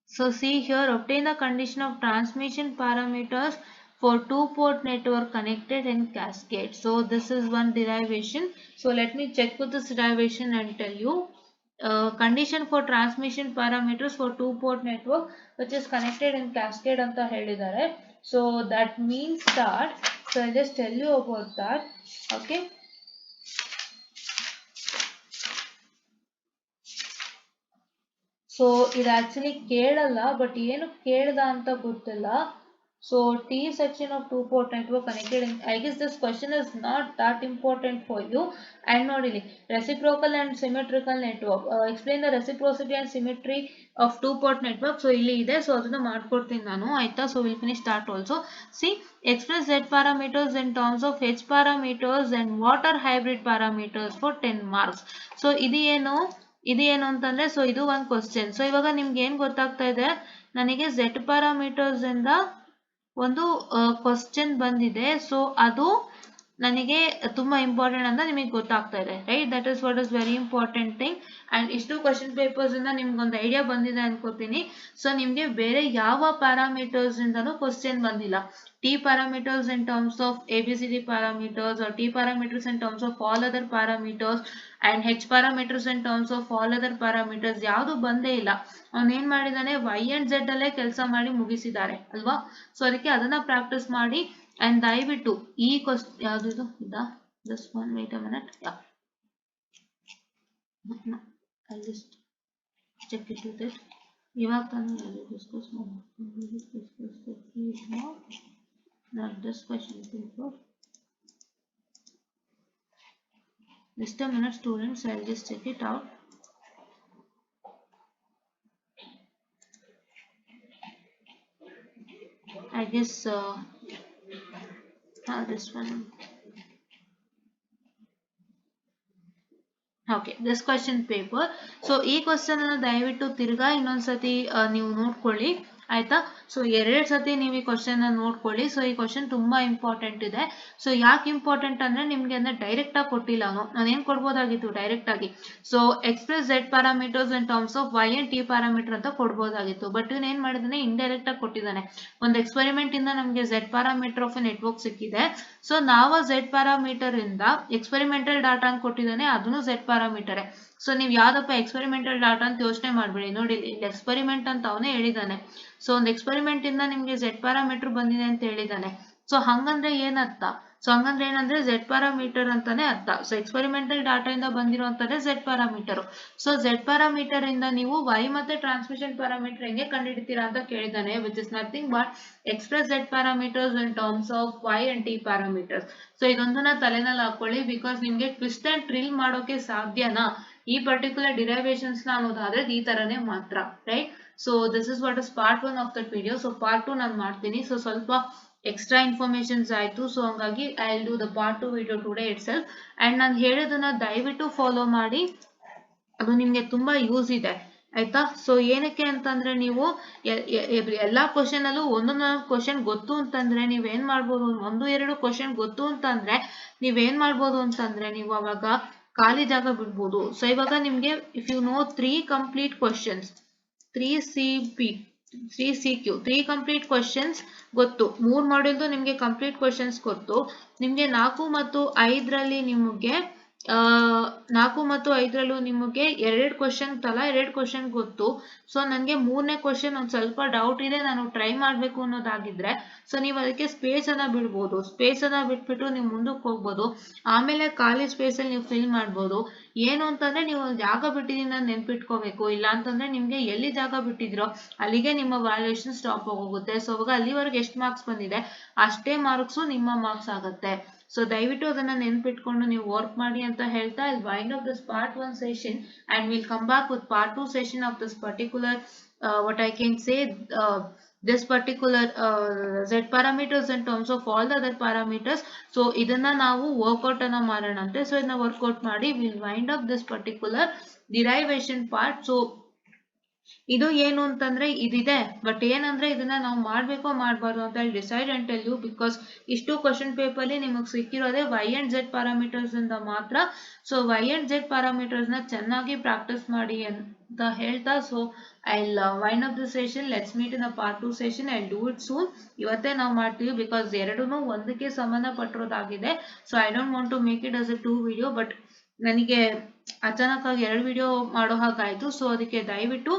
So see here, obtain the condition of transmission parameters for two-port network connected in cascade. So this is one derivation. So let me check with this derivation and tell you. Condition for transmission parameters for two-port network which is connected in cascade anta helidare. So that means that, so I'll just tell you about that. Okay. So ಇದು actually ಕೇಳಲ್ಲ, but ಏನು ಕೇಳ್ದ ಅಂತ ಗೊತ್ತಿಲ್ಲ. So T section of two port network connected in, I guess this question is not that important for you. And ನೋಡಿಲಿ reciprocal and symmetrical network, explain the reciprocity and symmetry of two port network. So ಇಲ್ಲಿ ಇದೆ, so ಅದನ್ನ ಮಾಡ್ಕೊಡ್ತೀನಿ ನಾನು, ಆಯ್ತಾ. So we'll finish that also. See, express z parameters in terms of h parameters and what are hybrid parameters for 10 marks. So ಇದು ಏನು ಅಂತಂದ್ರೆ, so ಇದು ಒಂದು ಕ್ವಶನ್. ಸೊ ಇವಾಗ ನಿಮ್ಗೆ ಏನ್ ಗೊತ್ತಾಗ್ತಾ ಇದೆ, ನನಗೆ z ಪ್ಯಾರಾಮೀಟರ್ಸ್ ಇಂದ ಒಂದು ಕ್ವಶನ್ ಬಂದಿದೆ. ಸೊ ಅದು ನನಗೆ ತುಂಬಾ ಇಂಪಾರ್ಟೆಂಟ್ ಅಂತ ನಿಮಗೆ ಗೊತ್ತಾಗ್ತಾ ಇದೆ, right. That is what is very important thing. And ಇಷ್ಟು ಕ್ವಶನ್ ಪೇಪರ್ಸ್ ಇಂದ ನಿಮ್ಗೆ ಒಂದು ಐಡಿಯಾ ಬಂದಿದೆ ಅನ್ಕೋತೀನಿ. ಸೊ ನಿಮ್ಗೆ ಬೇರೆ ಯಾವ ಪ್ಯಾರಾಮೀಟರ್ಸ್ ಇಂದನೂ ಕ್ವಶನ್ ಬಂದಿಲ್ಲ. T parameters in terms of ABCD parameters, or T parameters in terms of all other parameters, and H parameters in terms of all other parameters ಯಾವುದು ಬಂದೇ ಇಲ್ಲ. ಅವನು ಏನ್ ಮಾಡಿದಾನೆ, y and z ಅಲ್ಲೇ ಕೆಲಸ ಮಾಡಿ ಮುಗಿಸಿದ್ದಾರೆ ಅಲ್ವಾ. ಸೊ ಅದಕ್ಕೆ ಅದನ್ನ ಪ್ರಾಕ್ಟೀಸ್ ಮಾಡಿ. ಅಂಡ್ ದಯವಿಟ್ಟು ಈ ಕ್ವಶನ್ ಯಾವ್ದು ಇದಾ, just one wait a minute, yeah, no, I'll just check it with it. ಇವಾಗ ತಾನೇ discuss not this question paper. Just a minute students, I'll just check it out. I guess this one. Okay, this question paper. So ಈ question ಅನ್ನು ದಯವಿಟ್ಟು ತಿರ್ಗಾ ಇನ್ನೊಂದ್ಸತಿ ನೀವು ನೋಡ್ಕೊಳ್ಳಿ. ಆಯ್ತಾ. ಸೊ 2 ಸತಿ ನೀವು ಈ ಕ್ವಶನ್ ನೋಡ್ಕೊಳ್ಳಿ. ಸೊ ಈ ಕ್ವಶನ್ ತುಂಬಾ ಇಂಪಾರ್ಟೆಂಟ್ ಇದೆ. ಸೊ ಯಾಕೆ ಇಂಪಾರ್ಟೆಂಟ್ ಅಂದ್ರೆ ನಿಮ್ಗೆ ಅಂದ್ರೆ ಡೈರೆಕ್ಟ್ ಆಗಿ ಕೊಟ್ಟಿಲ್ಲ, ನಾನು ಏನ್ ಕೊಡ್ಬೋದಾಗಿತ್ತು ಡೈರೆಕ್ಟ್ ಆಗಿ. So express Z parameters in terms of Y and T parameter ಅಂತ ಕೊಡ್ಬೋದಾಗಿತ್ತು. ಬಟ್ ಇವನ್ ಏನ್ ಮಾಡಿದಾನೆ, ಇಂಡೈರೆಕ್ಟ್ ಆಗಿ ಕೊಟ್ಟಿದ್ದಾನೆ. ಒಂದು ಎಕ್ಸ್ಪೆರಿಮೆಂಟ್ ಇಂದ ನಮಗೆ Z parameter of A network ಸಿಕ್ಕಿದೆ. ಸೊ ನಾವು Z ಪ್ಯಾರಾಮೀಟರ್ ಇಂದ ಎಕ್ಸ್ಪೆರಿಮೆಂಟಲ್ ಡಾಟಾ ಅಂತ ಕೊಟ್ಟಿದ್ದಾನೆ, ಅದನ್ನು Z ಪ್ಯಾರಾಮೀಟರ್. ಸೊ ನೀವು ಯಾವ್ದಪ್ಪ ಎಕ್ಸ್ಪೆರಿಮೆಂಟಲ್ ಡಾಟಾ ಅಂತ ಯೋಚನೆ ಮಾಡ್ಬೇಡಿ. ನೋಡಿ ಇಲ್ಲಿ ಎಕ್ಸ್ಪೆರಿಮೆಂಟ್ ಅಂತ ಅವನೇ ಹೇಳಿದ್ದಾನೆ. ಸೊ ಒಂದು ಎಕ್ಸ್ಪೆರಿಮೆಂಟ್ ಇಂದ ನಿಮ್ಗೆ Z ಪ್ಯಾರಾಮೀಟರ್ ಬಂದಿದೆ ಅಂತ ಹೇಳಿದ್ದಾನೆ. ಸೊ ಹಂಗಂದ್ರೆ ಏನರ್ಥ, ಸೊ ಹಂಗಂದ್ರೆ ಏನಂದ್ರೆ Z ಪ್ಯಾರಾಮೀಟರ್ ಅಂತಾನೆ ಅರ್ಥ. ಸೊ ಎಕ್ಸ್ಪೆರಿಮೆಂಟಲ್ ಡಾಟಾ ಇಂದ ಬಂದಿರುವಂತದ್ದೇ Z parameter. So Z parameter ಇಂದ ನೀವು Y ಮತ್ತೆ ಟ್ರಾನ್ಸ್ಮಿಷನ್ ಪ್ಯಾರಾಮೀಟರ್ ಹೆಂಗೆ ಕಂಡುಹಿಡಿತೀರಾ ಅಂತ ಕೇಳಿದ್ದಾನೆ, which is nothing but express Z parameters in terms of Y and T parameters. So ಇದೊಂದನ್ನ ತಲೆನಲ್ಲಿ ಹಾಕೊಳ್ಳಿ, ಬಿಕಾಸ್ ನಿಮ್ಗೆ ಟ್ವಿಸ್ಟ್ ಅಂಡ್ ಟ್ರಿಲ್ ಮಾಡೋಕೆ ಸಾಧ್ಯನಾ ಈ ಪರ್ಟಿಕ್ಯುಲರ್ ಡಿರೈವೇಶನ್ಸ್ ನ ಅನ್ನೋದಾದ್ರೆ ಈ ತರನೇ ಮಾತ್ರ, right. So this is what is part 1 of that video. So part 2 ನಾನು ಮಾಡ್ತೀನಿ. ಸೊ ಸ್ವಲ್ಪ ಎಕ್ಸ್ಟ್ರಾ ಇನ್ಫಾರ್ಮೇಶನ್ಸ್ ಆಯ್ತು. ಸೊ ಹಂಗಾಗಿ I will do the part 2 video today it self. And ನಾನು ಹೇಳೋದನ್ನ ದಯವಿಟ್ಟು ಫಾಲೋ ಮಾಡಿ, ಅದು ನಿಮ್ಗೆ ತುಂಬಾ ಯೂಸ್ ಇದೆ, ಆಯ್ತಾ. ಸೊ ಏನಕ್ಕೆ ಅಂತಂದ್ರೆ ನೀವು ಎಲ್ಲಾ ಕ್ವಶನ್ ಅಲ್ಲೂ ಒಂದೊಂದು ಕ್ವಶನ್ ಗೊತ್ತು ಅಂತಂದ್ರೆ ನೀವೇನ್ ಮಾಡ್ಬೋದು, 1-2 ಕ್ವಶನ್ ಗೊತ್ತು ಅಂತಂದ್ರೆ ನೀವೇನ್ ಮಾಡ್ಬೋದು ಅಂತಂದ್ರೆ ನೀವು ಅವಾಗ ಖಾಲಿ ಜಾಗ ಬಿಡ್ಬೋದು. ಸೊ ಇವಾಗ ನಿಮ್ಗೆ if you know 3 complete questions, 3 complete questions ಗೊತ್ತು, 3 ಮಾಡ್ಯೂಲ್ದು ನಿಮ್ಗೆ ಕಂಪ್ಲೀಟ್ ಕ್ವಶನ್ಸ್ ಗೊತ್ತು, ನಿಮ್ಗೆ 4 ಮತ್ತು 5ರಲ್ಲಿ ನಿಮಗೆ 4 ಮತ್ತು 5ರಲ್ಲೂ ನಿಮಗೆ 2 ಕ್ವಶನ್ ತಲಾ 2 ಕ್ವಶನ್ ಗೊತ್ತು. ಸೊ ನನಗೆ 3ನೇ ಕ್ವಶನ್ ಒಂದ್ ಸ್ವಲ್ಪ ಡೌಟ್ ಇದೆ, ನಾನು ಟ್ರೈ ಮಾಡ್ಬೇಕು ಅನ್ನೋದಾಗಿದ್ರೆ ಸೊ ನೀವು ಅದಕ್ಕೆ ಸ್ಪೇಸ್ ಅನ್ನ ಬಿಡ್ಬೋದು. ಸ್ಪೇಸ್ ಅನ್ನ ಬಿಟ್ಬಿಟ್ಟು ನೀವು ಮುಂದಕ್ಕೆ ಹೋಗ್ಬೋದು. ಆಮೇಲೆ ಖಾಲಿ ಸ್ಪೇಸ್ ಅಲ್ಲಿ ನೀವು ಫಿಲ್ ಮಾಡ್ಬೋದು. ಏನು ಅಂತಂದ್ರೆ ನೀವು ಜಾಗ ಬಿಟ್ಟಿದ್ದೀನ ನೆನ್ಪಿಟ್ಕೋಬೇಕು, ಇಲ್ಲ ಅಂತಂದ್ರೆ ನಿಮ್ಗೆ ಎಲ್ಲಿ ಜಾಗ ಬಿಟ್ಟಿದ್ರೋ ಅಲ್ಲಿಗೆ ನಿಮ್ಮ ವ್ಯಾಲ್ಯೂಯೇಷನ್ ಸ್ಟಾಪ್ ಆಗೋಗುತ್ತೆ. ಸೊ ಅವಾಗ ಅಲ್ಲಿವರೆಗೆ ಎಷ್ಟು ಮಾರ್ಕ್ಸ್ ಬಂದಿದೆ ಅಷ್ಟೇ ಮಾರ್ಕ್ಸು ನಿಮ್ಮ ಮಾರ್ಕ್ಸ್ ಆಗುತ್ತೆ. ಸೊ ದಯವಿಟ್ಟು ಅದನ್ನ ನೆನ್ಪಿಟ್ಕೊಂಡು ನೀವು ವರ್ಕ್ ಮಾಡಿ ಅಂತ ಹೇಳ್ತಾ I'll wind up this part 1 session and we'll come back with part 2 session of this particular what I can say this particular Z parameters in terms of all the other parameters. So ಇದನ್ನ ನಾವು workout ಅನ್ನ ಮಾಡೋಣಂತೆ. So ಇದನ್ನ workout ಮಾಡಿ we'll wind up this particular derivation part. So ಇದು ಏನು ಅಂತಂದ್ರೆ ಇದಿದೆ, but ಏನಂದ್ರೆ ಇದನ್ನ ನಾವು ಮಾಡ್ಬೇಕೋ ಮಾಡ್ಬಾರ್ದು ಅಂತ ಹೇಳಿ decide and tell you, because ಇಷ್ಟು ಕ್ವಶನ್ ಪೇಪರ್ ಅಲ್ಲಿ ನಿಮಗೆ ಸಿಕ್ಕಿರೋದೇ Y ಅಂಡ್ Z ಪ್ಯಾರಾಮೀಟರ್ಸ್ ಇಂದ ಮಾತ್ರ. So Y and Z parameters ನ ಚೆನ್ನಾಗಿ ಪ್ರಾಕ್ಟೀಸ್ ಮಾಡಿ ಅಂತ ಹೇಳ್ತಾ, so I'll wind up the session. Let's meet in the part 2 session. I'll do it soon. ಇವತ್ತೇ ನಾವು ಮಾಡ್ತೀವಿ, ಬಿಕಾಸ್ ಎರಡೂನು ಒಂದಕ್ಕೆ ಸಂಬಂಧಪಟ್ಟಿರೋದಾಗಿದೆ. So I don't want to make it as a 2 video, but ನನಗೆ ಅಚಾನಕ್ ಆಗಿ 2 ವಿಡಿಯೋ ಮಾಡೋ ಹಾಗಾಯ್ತು. ಸೊ ಅದಕ್ಕೆ ದಯವಿಟ್ಟು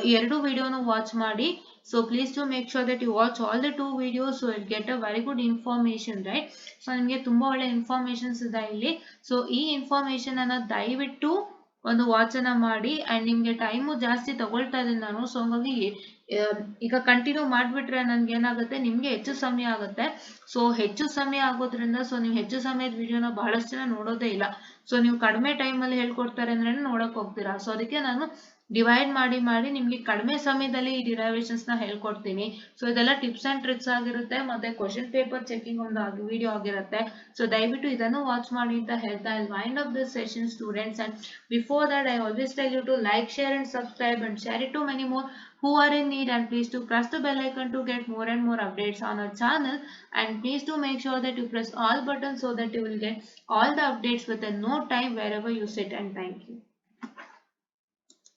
ಈ 2 ವಿಡಿಯೋನು ವಾಚ್ ಮಾಡಿ. So please to make sure that you watch all the 2 videos, so it get a very good information, right. So ನಿಮಗೆ ತುಂಬಾ ಒಳ್ಳೆ ಇನ್ಫಾರ್ಮೇಶನ್ಸ್ ಇದೆ ಇಲ್ಲಿ. ಸೊ ಈ ಇನ್ಫಾರ್ಮೇಶನ್ ಅನ್ನ ದಯವಿಟ್ಟು ಒಂದು ವಾಚ್ ಅನ್ನ ಮಾಡಿ. ಅಂಡ್ ನಿಮ್ಗೆ ಟೈಮು ಜಾಸ್ತಿ ತಗೊಳ್ತಾ ಇದ್ದೀನಿ ನಾನು. ಸೊ ಹಂಗಾಗಿ ಈಗ ಕಂಟಿನ್ಯೂ ಮಾಡ್ಬಿಟ್ರೆ ನನ್ಗೆ ಏನಾಗುತ್ತೆ, ನಿಮ್ಗೆ ಹೆಚ್ಚು ಸಮಯ ಆಗುತ್ತೆ. ಸೊ ಹೆಚ್ಚು ಸಮಯ ಆಗೋದ್ರಿಂದ ಸೊ ನೀವು ಹೆಚ್ಚು ಸಮಯದ ವಿಡಿಯೋನ ಬಹಳಷ್ಟು ಜನ ನೋಡೋದೇ ಇಲ್ಲ. ಸೊ ನೀವು ಕಡಿಮೆ ಟೈಮ್ ಅಲ್ಲಿ ಹೇಳ್ಕೊಡ್ತಾರೆ ಅಂದ್ರೆ ನೋಡಕ್ ಹೋಗ್ತೀರಾ. ಸೊ ಅದಕ್ಕೆ ನಾನು ಡಿವೈಡ್ ಮಾಡಿ ನಿಮ್ಗೆ ಕಡಿಮೆ ಸಮಯದಲ್ಲಿ ಈ ಡಿರೈವೇಶನ್ಸ್ ನ ಹೇಳ್ಕೊಡ್ತೀನಿ. ಸೊ ಇದೆಲ್ಲ ಟಿಪ್ಸ್ ಅಂಡ್ ಟ್ರಿಕ್ಸ್ ಆಗಿರುತ್ತೆ, ಮತ್ತೆ ಕ್ವಶನ್ ಪೇಪರ್ ಚೆಕಿಂಗ್ ಒಂದು ವಿಡಿಯೋ ಆಗಿರುತ್ತೆ. ಸೊ ದಯವಿಟ್ಟು ಇದನ್ನು ವಾಚ್ ಮಾಡಿ ಅಂತ ಹೇಳ್ತಾ I'll wind up this session, students. And before that I always tell you to like, share and subscribe and share it to many more who are in need, and please to press the bell icon to get more and more updates on our channel. And please to make sure that you press all buttons so that you will get all the updates within no time wherever you sit. And thank you.